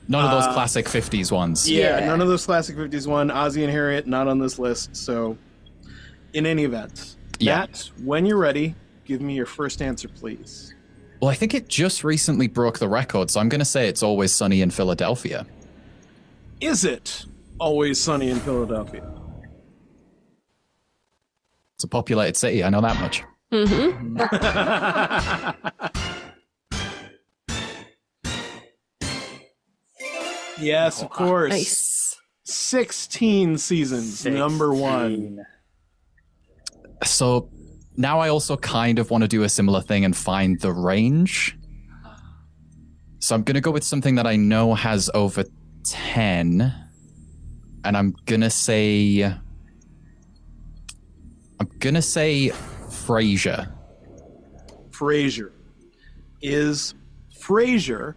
None of those classic 50s ones. Yeah, none of those classic 50s ones. Ozzy and Harriet, not on this list. So in any event, Matt, when you're ready, give me your first answer, please. Well, I think it just recently broke the record, so I'm going to say It's Always Sunny in Philadelphia. Is it Always Sunny in Philadelphia? It's a populated city, I know that much. Mm-hmm. Yes, of course. Nice. 16 seasons, number 1. So now I also kind of want to do a similar thing and find the range. So I'm going to go with something that I know has over 10. And I'm going to say Frasier. Frasier. Is Frasier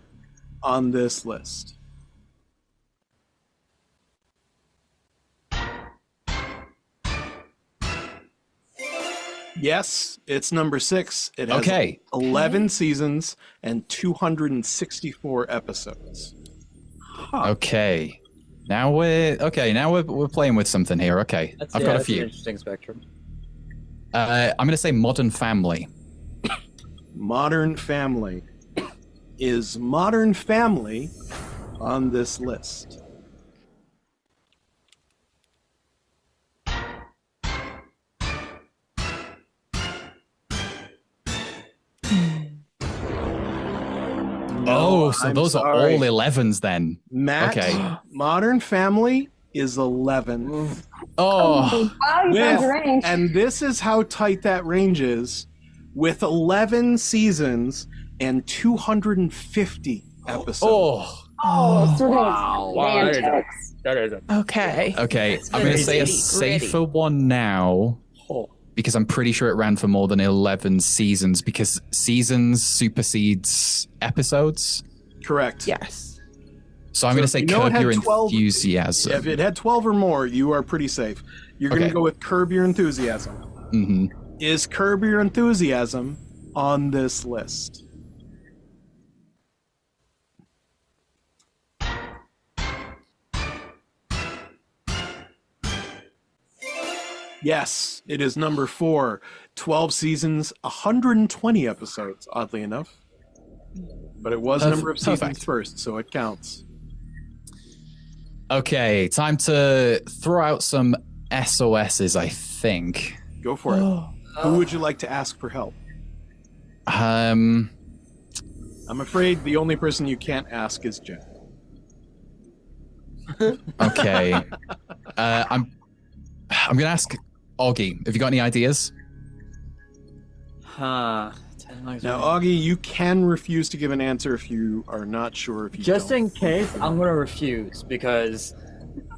on this list? Yes, it's number 6. It has 11 seasons and 264 episodes. Okay. Now we're playing with something here. Okay. I've got a few. An interesting spectrum. I'm going to say Modern Family. Modern Family. Is Modern Family on this list? Oh, so I'm those sorry. are all 11s then. Matt, Okay. Modern Family is 11. Oh, Wow, you found your range. And this is how tight that range is, with 11 seasons and 250 episodes. Oh, so Wow, that is a Okay. okay. I'm going to say a gritty. safer one now because I'm pretty sure it ran for more than 11 seasons because seasons supersedes episodes. Correct. Yes. So I'm going to say if you know it Curb had Your 12 Enthusiasm. If it had 12 or more, you are pretty safe. You're going to go with Curb Your Enthusiasm. Mm-hmm. Is Curb Your Enthusiasm on this list? Yes, it is number 4. 12 seasons, 120 episodes, oddly enough. But it was a number of seasons first, so it counts. Okay, time to throw out some SOSs, I think. Go for it. Who would you like to ask for help? Um, I'm afraid the only person you can't ask is Jenn. okay. I'm gonna ask Augie. Have you got any ideas? Huh. Now, Augie, you can refuse to give an answer if you are not sure if you Just don't. in case, I'm going to refuse because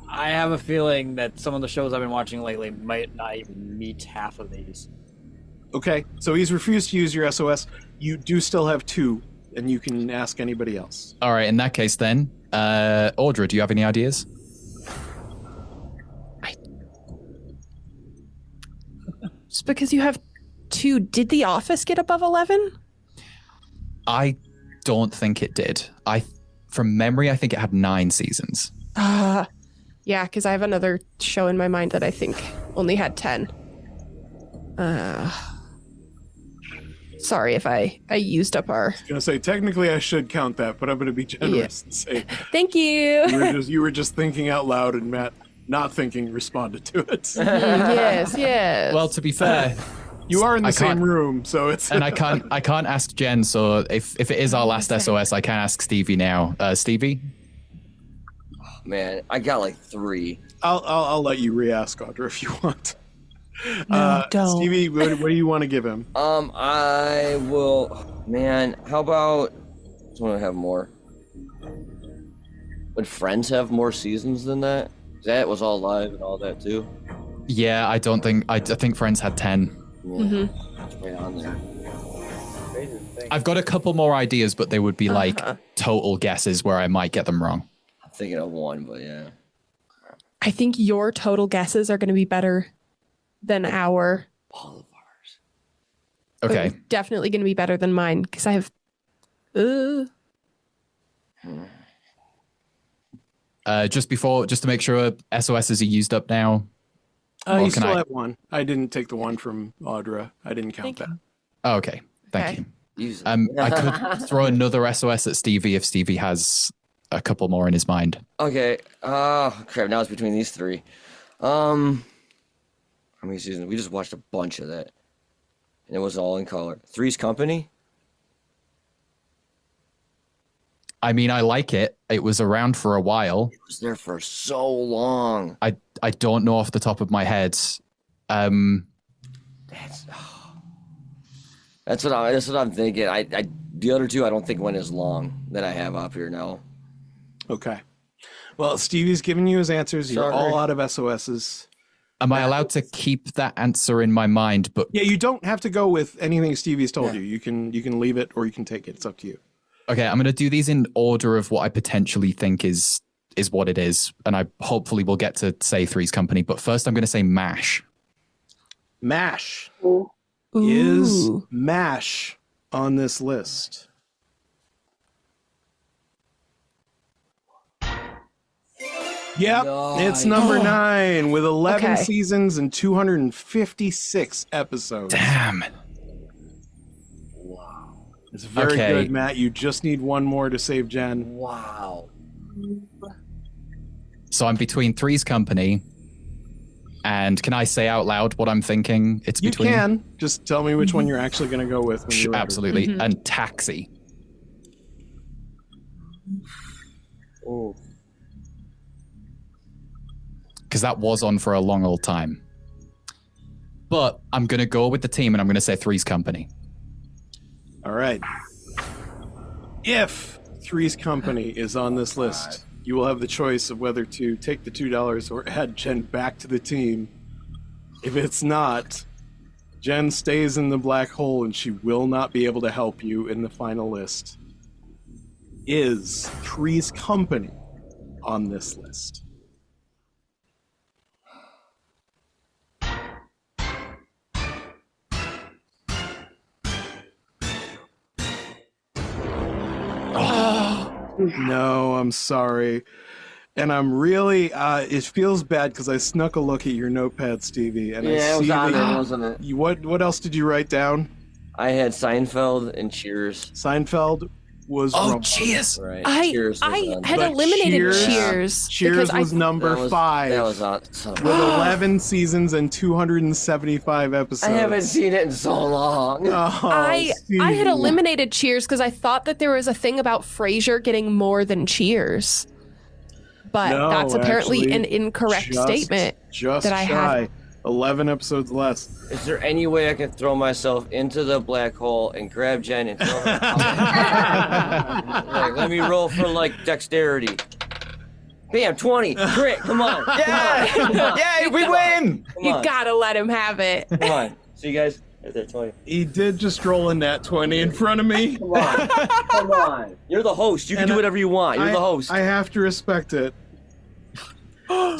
I have a feeling that some of the shows I've been watching lately might not even meet half of these. Okay, so he's refused to use your SOS. You do still have 2, and you can ask anybody else. All right, in that case then, Audra, do you have any ideas? Just because you have 2, did The Office get above 11? I don't think it did. From memory, I think it had 9 seasons. Yeah, because I have another show in my mind that I think only had 10. Sorry if I used up our... I was going to say, technically I should count that, but I'm going to be generous and say... Thank you! You were just thinking out loud, and Matt, not thinking, responded to it. Yes. Well, to be fair... You are in the same room, so it's... And I can't ask Jenn, so if it is our last SOS, I can ask Stevie now. Stevie? Man, I got like 3. I'll let you re-ask Audra if you want. No, don't. Stevie, what do you want to give him? I will... Man, how about... I just want to have more. Would Friends have more seasons than that? That was all live and all that too. Yeah, I think Friends had 10. Yeah, it's right on there. I've got a couple more ideas, but they would be like total guesses where I might get them wrong. I'm thinking of one, but yeah. I think your total guesses are going to be better than our... All of ours. Okay. Definitely going to be better than mine, because I have... Just to make sure SOSs are used up now. You still have 1. I didn't take the one from Audra. I didn't count that. Oh, okay. Thank you. Use it. I could throw another SOS at Stevie if Stevie has a couple more in his mind. Okay. Crap. Now it's between these 3. How many seasons? We just watched a bunch of that, and it was all in color. Three's Company. I mean, I like it. It was around for a while. It was there for so long. I don't know off the top of my head. That's what I'm thinking. The other 2 I don't think went as long that I have up here now. Okay. Well, Stevie's given you his answers. You're Sorry. all out of SOSs. Am I allowed to keep that answer in my mind? But Yeah, you don't have to go with anything Stevie's told you. You can leave it or you can take it. It's up to you. okay, I'm going to do these in order of what I potentially think is what it is, and I hopefully will get to say Three's Company. But first, I'm going to say MASH. MASH. Ooh. Is MASH on this list? Yep, it's number 9 with 11 seasons and 256 episodes. Damn. Wow. It's very good, Matt. You just need 1 more to save Jenn. Wow. So I'm between Three's Company and can I say out loud what I'm thinking? It's You between. can. Just tell me which one you're actually going to go with. When you're ready. Absolutely. And Taxi. Oh. Because that was on for a long old time. But I'm going to go with the team, and I'm going to say Three's Company. All right. If Three's Company is on this list, you will have the choice of whether to take the $2 or add Jenn back to the team. If it's not, Jenn stays in the black hole and she will not be able to help you in the final list. Is Three's Company on this list? No, I'm sorry. And I'm really, it feels bad because I snuck a look at your notepad, Stevie. And Yeah, I it was see on that there, wasn't it? What else did you write down? I had Seinfeld and Cheers. Seinfeld was wrong. Cheers! Right. I Cheers was on had there. But eliminated Cheers- Cheers. Cheers because was number 5 That was on. Son of a- with 11 seasons and 275 episodes. I haven't seen it in so long. Oh, I had Stevie. eliminated Cheers because I thought that there was a thing about Frasier getting more than Cheers. But No, that's apparently actually, an incorrect statement Just that I shy. had. 11 episodes less. Is there any way I can throw myself into the black hole and grab Jenn and throw her out? Like, let me roll for like dexterity. Bam, 20. Crit, come on. Yeah! Come on. Yay, we win! Come You on. gotta let him have it. Come on. See you guys? Right there, 20. He did just roll a nat 20 in front of me. Come on. Come on. You're the host. You can And do whatever you want. You're the host. I have to respect it.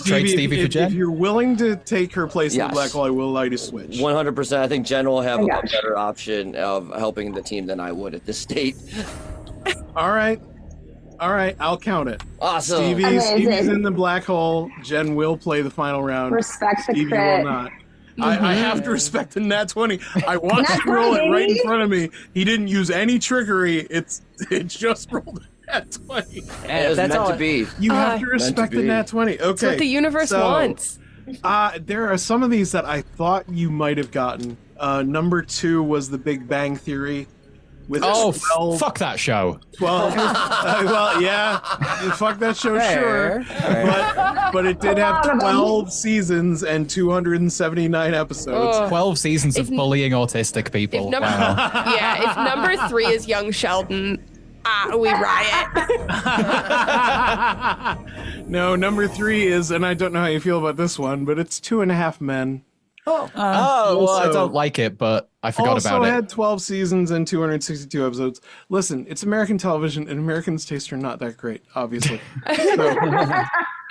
Trade Stevie for Jenn? If you're willing to take her place in Yes. the black hole, I will allow you to switch. 100%. I think Jenn will have a gosh. better option of helping the team than I would at this state. All right. I'll count it. Awesome. Stevie's Amazing. in the black hole. Jenn will play the final round. Respect the Stevie crit. will not. I have to respect the nat 20. I watched Nat him roll it 20, right in baby. front of me. He didn't use any trickery. It just rolled a nat 20. It was That's meant all to be. You have to Meant respect to the be. nat 20. Okay. That's what the universe so, wants. There are some of these that I thought you might have gotten. Number 2 was The Big Bang Theory. With Oh, 12, fuck that show. 12 well, yeah. Fuck that show, sure. But it did have 12 seasons and 279 episodes. Ugh. 12 seasons of If- bullying autistic people. If number, Wow. yeah, if number 3 is Young Sheldon, we riot. No, number 3 is, and I don't know how you feel about this one, but it's 2.5 Men. Oh, well, I also- don't like it, but I forgot Also about it. had 12 seasons and 262 episodes. Listen, it's American television, and Americans' tastes are not that great, obviously.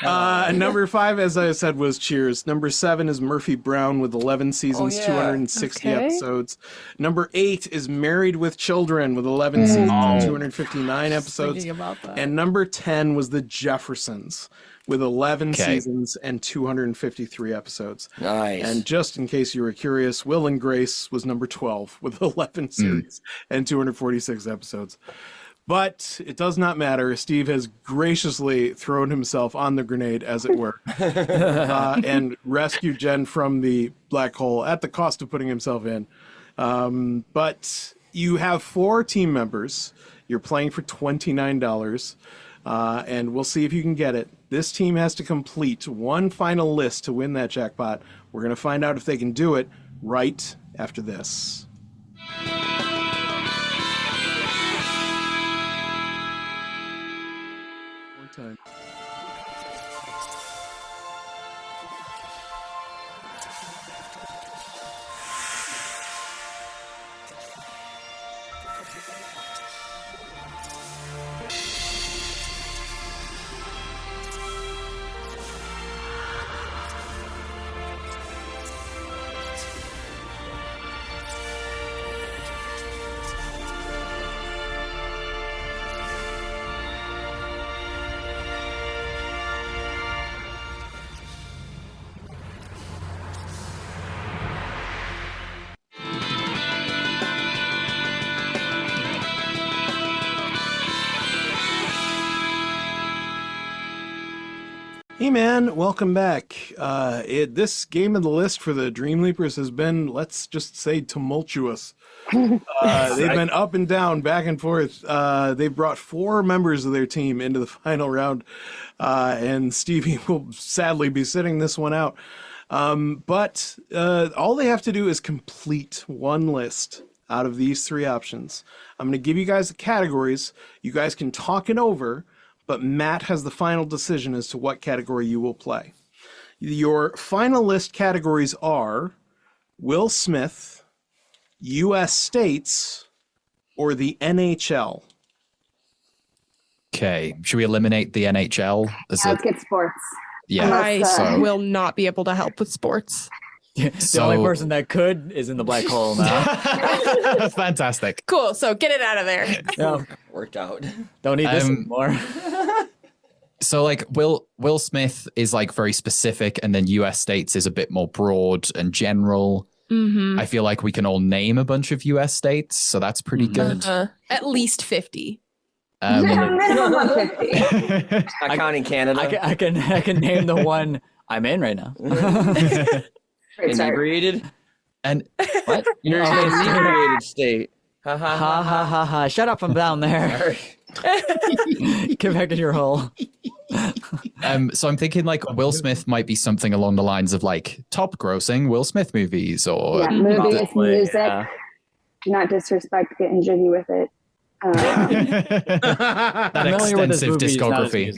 Number 5, as I said, was Cheers. Number 7 is Murphy Brown with 11 seasons, Oh, yeah. 260 Okay. episodes. Number 8 is Married with Children with 11 seasons and 259 episodes. Thinking about that. And number 10 was The Jeffersons with 11 Okay. seasons and 253 episodes. Nice. And just in case you were curious, Will and Grace was number 12 with 11 series and 246 episodes. But it does not matter. Steve has graciously thrown himself on the grenade, as it were, and rescued Jenn from the black hole at the cost of putting himself in. But you have 4 team members. You're playing for $29. And we'll see if you can get it. This team has to complete one final list to win that jackpot. We're going to find out if they can do it right after this. One time. Hey man, welcome back. This game of the list for the Dreamleapers has been, let's just say, tumultuous. They've been up and down, back and forth. They brought 4 members of their team into the final round, and Stevie will sadly be sitting this one out. But all they have to do is complete one list out of these 3 options. I'm going to give you guys the categories. You guys can talk it over, but Matt has the final decision as to what category you will play. Your final list categories are Will Smith, U.S. states, or the NHL. Okay, should we eliminate the NHL? Let's get sports. Yeah, I will not be able to help with sports. The only person that could is in the black hole now. Fantastic. Cool. So get it out of there. Yeah. Worked out. Don't need this anymore. So like Will Smith is like very specific, and then US states is a bit more broad and general. Mm-hmm. I feel like we can all name a bunch of US states, so that's pretty good. At least 50. Minimum of 50. Not counting Canada. I can name the one I'm in right now. Inebriated? And what? You're in an inebriated state. Ha ha ha ha ha ha. Shut up from down there. Get back in your hole. So I'm thinking like Will Smith might be something along the lines of like top grossing Will Smith movies or movies, music. Yeah. Do not disrespect getting jiggy with it. That extensive discography.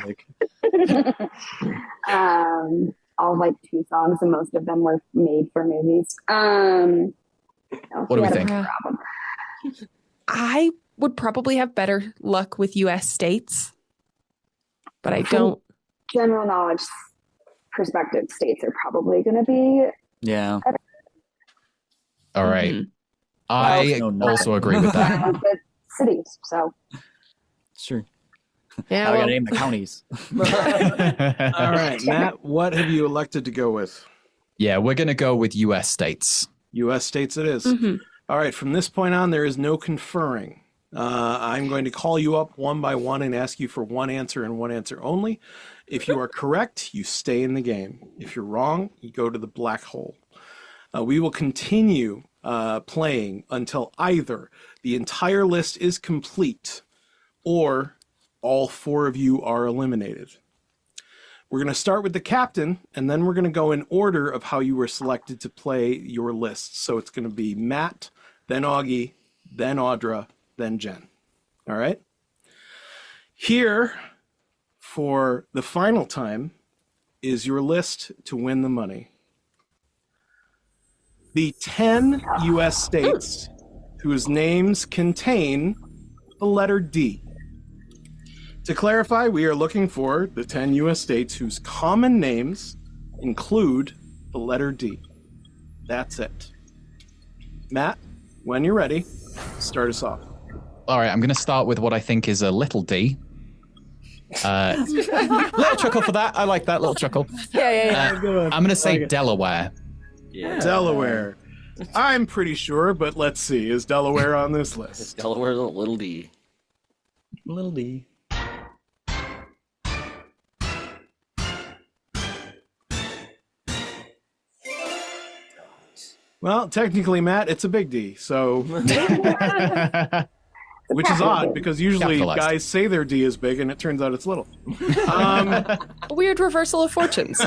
All like 2 songs, and most of them were made for movies. What do we think? I would probably have better luck with U.S. states, but I don't. General knowledge perspective, states are probably going to be better. All right. Mm-hmm. I also agree with that. Cities, so. Sure. Yeah, I gotta name the counties. All right, Matt, what have you elected to go with? Yeah, we're going to go with U.S. states. U.S. states it is. Mm-hmm. All right, from this point on, there is no conferring. I'm going to call you up one by one and ask you for one answer and one answer only. If you are correct, you stay in the game. If you're wrong, you go to the black hole. We will continue playing until either the entire list is complete or all 4 of you are eliminated. We're going to start with the captain, and then we're going to go in order of how you were selected to play your list. So it's going to be Matt, then Augie, then Audra, then Jenn. All right? Here, for the final time, is your list to win the money. The 10 U.S. states whose names contain the letter D. To clarify, we are looking for the 10 U.S. states whose common names include the letter D. That's it. Matt, when you're ready, start us off. All right, I'm going to start with what I think is a little D. Little chuckle for that. I like that little chuckle. Yeah. I'm going to say Delaware. Yeah. Delaware. I'm pretty sure, but let's see. Is Delaware on this list? Delaware's a little D. Little D. Well, technically, Matt, it's a big D, so... Which is odd, because usually guys say their D is big, and it turns out it's little. Weird reversal of fortunes.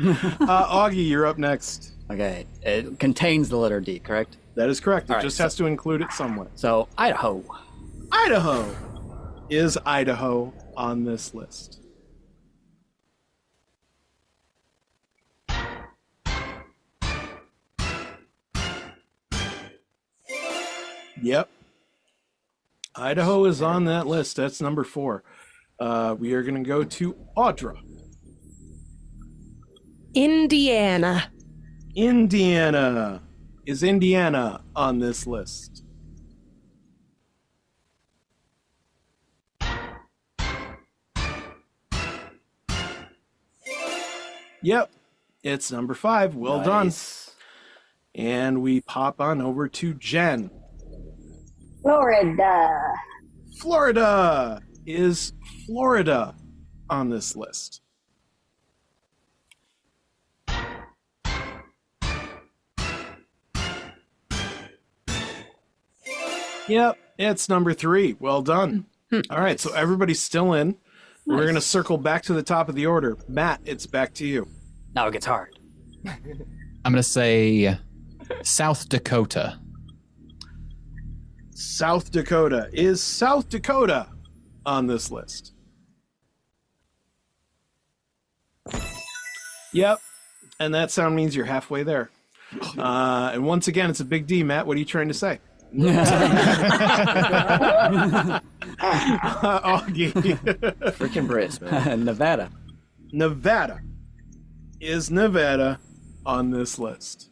Augie, you're up next. Okay, it contains the letter D, correct? That is correct. It All just right, has to include it somewhere. So, Idaho. Idaho. Is Idaho on this list? Yep. Idaho is on that list. That's number 4. We are going to go to Audra. Indiana. Indiana. Is Indiana on this list? Yep. It's number 5. Well done. And we pop on over to Jenn. Florida. Florida. Is Florida on this list? Yep, it's number 3. Well done. All right, so everybody's still in. Nice. We're going to circle back to the top of the order. Matt, it's back to you. Now it gets hard. I'm going to say South Dakota. South Dakota. Is South Dakota on this list? Yep. And that sound means you're halfway there. And once again, it's a big D. Matt, what are you trying to say? Augie. Freaking Brits, man. Nevada. Nevada. Is Nevada on this list?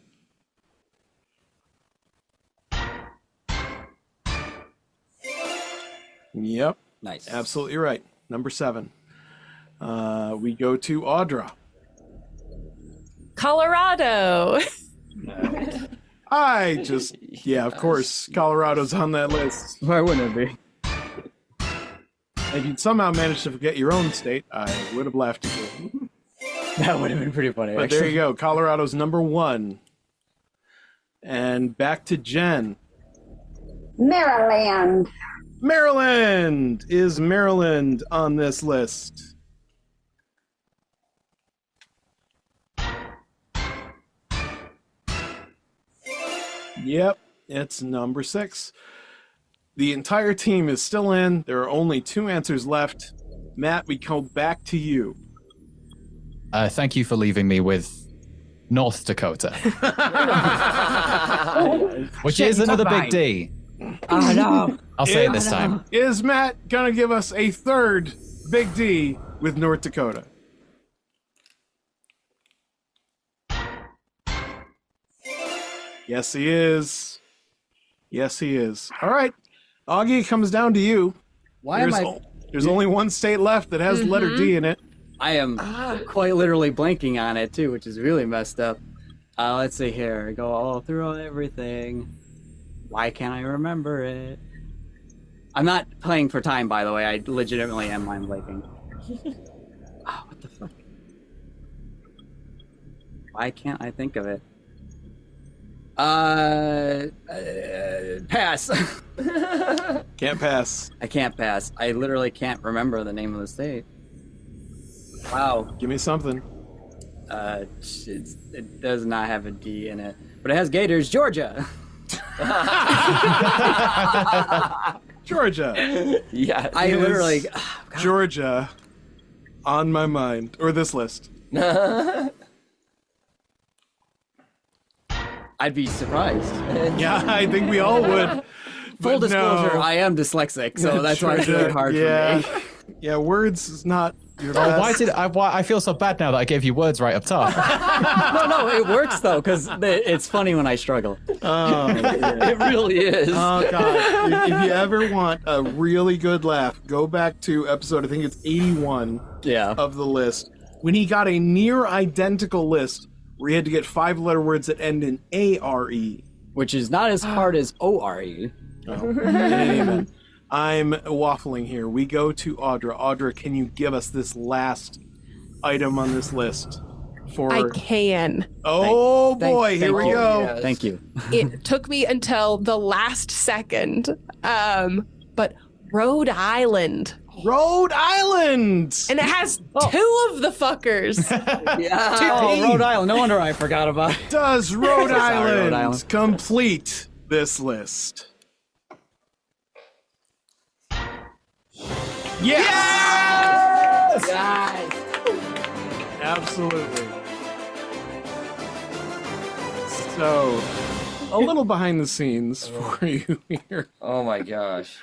Yep. Nice. Absolutely right. Number 7. We go to Audra. Colorado. Of course, Colorado's on that list. Why wouldn't it be? If you'd somehow managed to forget your own state, I would have laughed at you. That would have been pretty funny, But actually. there you go. Colorado's number 1. And back to Jenn. Maryland. Maryland! Is Maryland on this list? Yep, it's number 6. The entire team is still in. There are only 2 answers left. Matt, we go back to you. Thank you for leaving me with North Dakota. Which is another big D. Oh, no. I'll say it this time. Is Matt going to give us a third big D with North Dakota? Yes, he is. Yes, he is. All right. Augie, it comes down to you. There's only one state left that has the letter D in it. I am quite literally blanking on it, too, which is really messed up. Let's see here. Go all through everything. Why can't I remember it? I'm not playing for time, by the way. I legitimately am mind blanking. Oh, what the fuck? Why can't I think of it? Pass. Can't pass. I can't pass. I literally can't remember the name of the state. Wow. Give me something. It does not have a D in it, but it has Gators. Georgia. Georgia. Yeah. I literally. Georgia on my mind. Or this list. I'd be surprised. Yeah, I think we all would. Full disclosure, no. I am dyslexic, so that's why it's really hard for me. Yeah, words is not your Oh, best. why I feel so bad now that I gave you words right up top. No, it works though, because it's funny when I struggle. It really is. Oh, God. If you ever want a really good laugh, go back to episode, I think it's 81 of the list, when he got a near identical list where he had to get 5-letter words that end in A-R-E. Which is not as hard as O-R-E. Oh, in any event, I'm waffling here. We go to Audra. Audra, can you give us this last item on this list? I can. Oh, boy, here we go. Yes. Thank you. It took me until the last second. But Rhode Island. Rhode Island! And it has 2 of the fuckers. Rhode Island. No wonder I forgot about it. Does Rhode Island Rhode Island complete this list? Yes! Guys. Absolutely. So, a little behind the scenes for you here. Oh my gosh.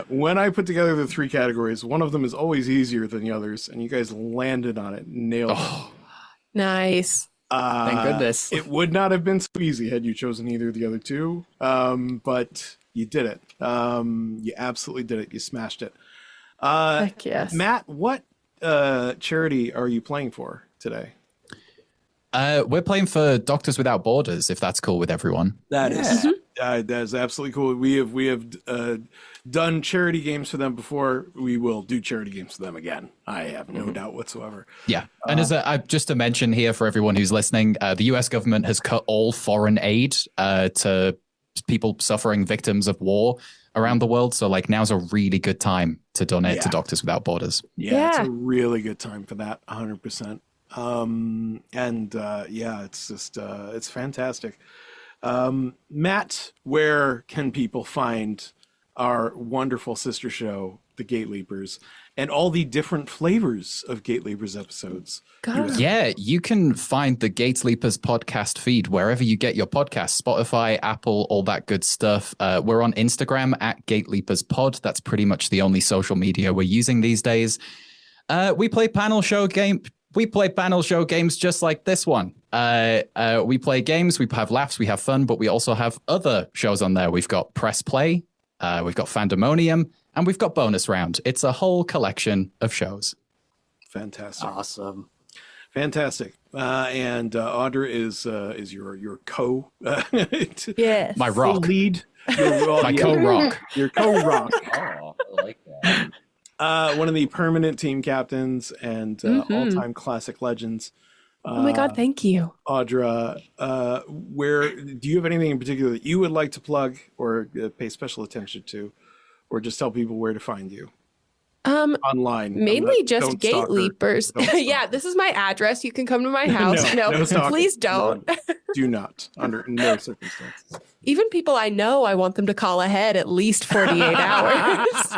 When I put together the 3 categories, one of them is always easier than the others, and you guys landed on it, nailed it. Nice. Thank goodness. It would not have been so easy had you chosen either of the other 2, but you did it. You absolutely did it. You smashed it. Heck yes. Matt, what charity are you playing for today? We're playing for Doctors Without Borders, if that's cool with everyone. That is. That is absolutely cool. We have done charity games for them before. We will do charity games for them again. I have no doubt whatsoever. Yeah. And just to mention here for everyone who's listening, the US government has cut all foreign aid to people suffering victims of war around the world. So like now's a really good time to donate to Doctors Without Borders. Yeah, it's a really good time for that, 100%. It's just it's fantastic. Matt, where can people find our wonderful sister show, The Gateleapers, and all the different flavors of Gateleapers episodes? Yeah, you can find the Gateleapers podcast feed wherever you get your podcasts, Spotify, Apple, all that good stuff. We're on Instagram at Gateleapers Pod. That's pretty much the only social media we're using these days. We play panel show games just like this one. We play games, we have laughs, we have fun, but we also have other shows on there. We've got Press Play, we've got Fandomonium, and we've got Bonus Round. It's a whole collection of shows. Fantastic. Awesome. Fantastic. And Audra is your co. Yes. My rock. Lead. My co-rock. Your co-rock. Oh, I like that. One of the permanent team captains and all-time classic legends. Oh my God, thank you. Audra, where do you have anything in particular that you would like to plug or pay special attention to, or just tell people where to find you? Online. Mainly just Gateleapers. Yeah, this is my address. You can come to my house. No, please don't. Do not, under no circumstances. Even people I know, I want them to call ahead at least 48 hours.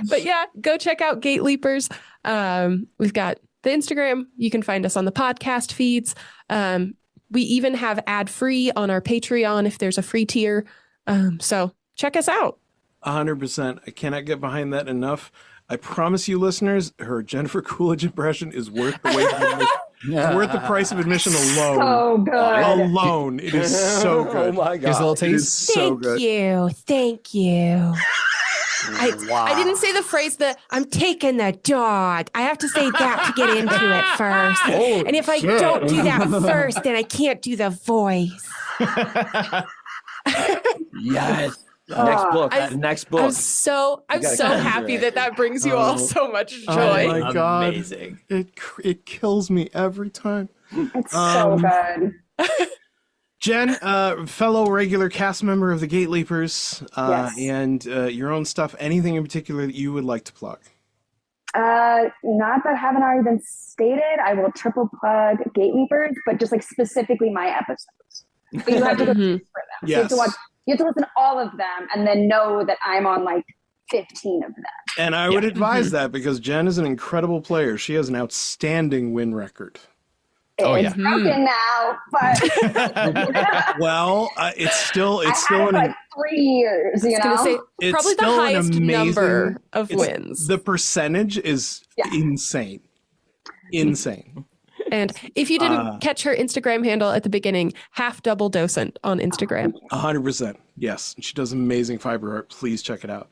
But yeah, go check out Gateleapers. We've got the Instagram. You can find us on the podcast feeds. We even have ad-free on our Patreon if there's a free tier. So check us out. 100%. I cannot get behind that enough. I promise you, listeners, her Jennifer Coolidge impression is worth the wait. It's worth the price of admission alone. So good. Alone. It is so good. Oh my God. Here's a little It tease. is so good. Thank you. I didn't say the phrase that I'm taking the dog. I have to say that to get into it first. And if I don't do that first, then I can't do the voice. Yes. Next book. I'm so happy that brings you all so much joy. Oh my God. Amazing. It kills me every time. It's so good. Jenn, fellow regular cast member of the Gateleapers, Yes. and your own stuff, anything in particular that you would like to plug? Not that haven't already been stated. I will triple plug Gateleapers, but just like specifically my episodes. But you have to go for them. Yes. So you have to listen to all of them and then know that I'm on like 15 of them. And I would advise that because Jenn is an incredible player. She has an outstanding win record. It's broken now, but Well, it's still like 3 years. You know, Gonna say it's probably the still an highest number amazing- of wins. The percentage is insane. Insane. And if you didn't catch her Instagram handle at the beginning, half double docent on Instagram. 100%. Yes. She does amazing fiber art. Please check it out.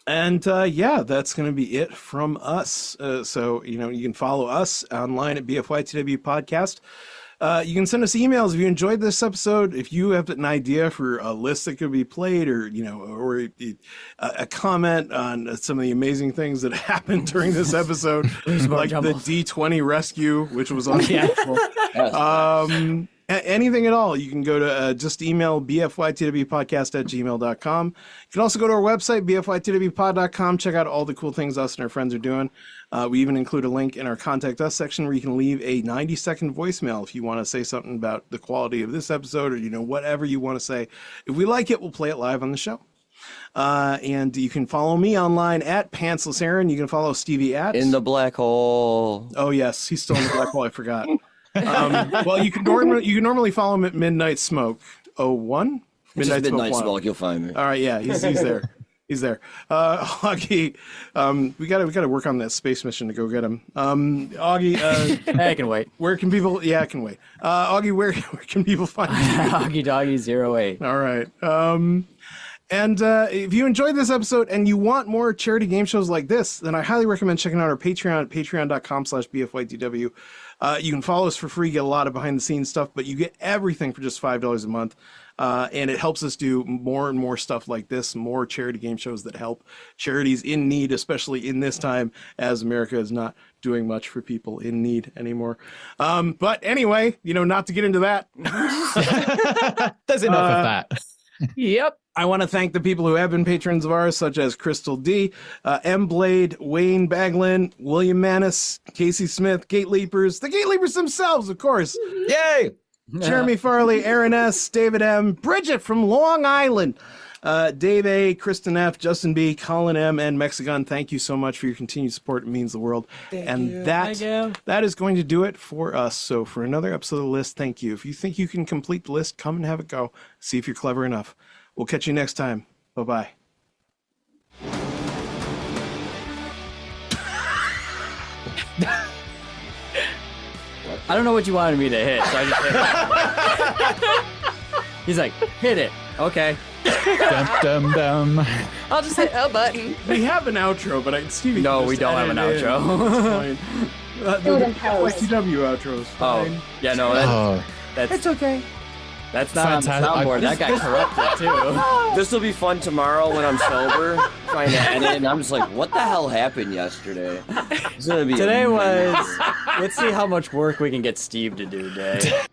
That's going to be it from us. So, you can follow us online at BFYTW Podcast. You can send us emails if you enjoyed this episode. If you have an idea for a list that could be played, or a comment on some of the amazing things that happened during this episode, like the D20 rescue, which was unbelievable. Anything at all, you can go to just email bfytwpodcast@gmail.com. You can also go to our website, bfytwpod.com, check out all the cool things us and our friends are doing. We even include a link in our Contact Us section where you can leave a 90-second voicemail if you want to say something about the quality of this episode or, whatever you want to say. If we like it, we'll play it live on the show. And you can follow me online at Pantsless Erin. You can follow Stevie at... In the black hole. Oh, yes. He's still in the black hole. I forgot. Well, you can normally follow him at Midnight Smoke 01. Midnight Smoke 1. Smoke, you'll find me. All right, yeah, he's there. He's there. Augie, we gotta work on that space mission to go get him. Augie, I can wait. Where can people? Yeah, I can wait. Augie, where can people find you? Augie Doggy 08. All right. And if you enjoyed this episode and you want more charity game shows like this, then I highly recommend checking out our Patreon at patreon.com/BFYTW. You can follow us for free, get a lot of behind the scenes stuff, but you get everything for just $5 a month. And it helps us do more and more stuff like this, more charity game shows that help charities in need, especially in this time as America is not doing much for people in need anymore. But anyway, not to get into that. There's enough of that. Yep. I want to thank the people who have been patrons of ours, such as Crystal D, M. Blade, Wayne Baglin, William Manis, Casey Smith, Gateleapers, the Gateleapers themselves, of course. Yay! Jeremy Farley, Erin S., David M., Bridget from Long Island, Dave A., Kristin F., Justin B., Colin M., and Mexican. Thank you so much for your continued support. It means the world. That is going to do it for us. So for another episode of the list, thank you. If you think you can complete the list, come and have it go. See if you're clever enough. We'll catch you next time. Bye-bye. I don't know what you wanted me to hit, so I just hit it. He's like, hit it. Okay. Dum, dum, dum. I'll just hit a button. We have an outro, but Stevie. No, can we just don't have an edit it outro. in. It's fine. The BFYTW outro is fine. Oh, yeah, no, that's It's okay. That's not on the Fantastic. soundboard. That got corrupted too. This will be fun tomorrow when I'm sober, trying to edit, and I'm just like, what the hell happened yesterday? It's gonna be Today amazing. was. Let's see how much work we can get Steve to do today.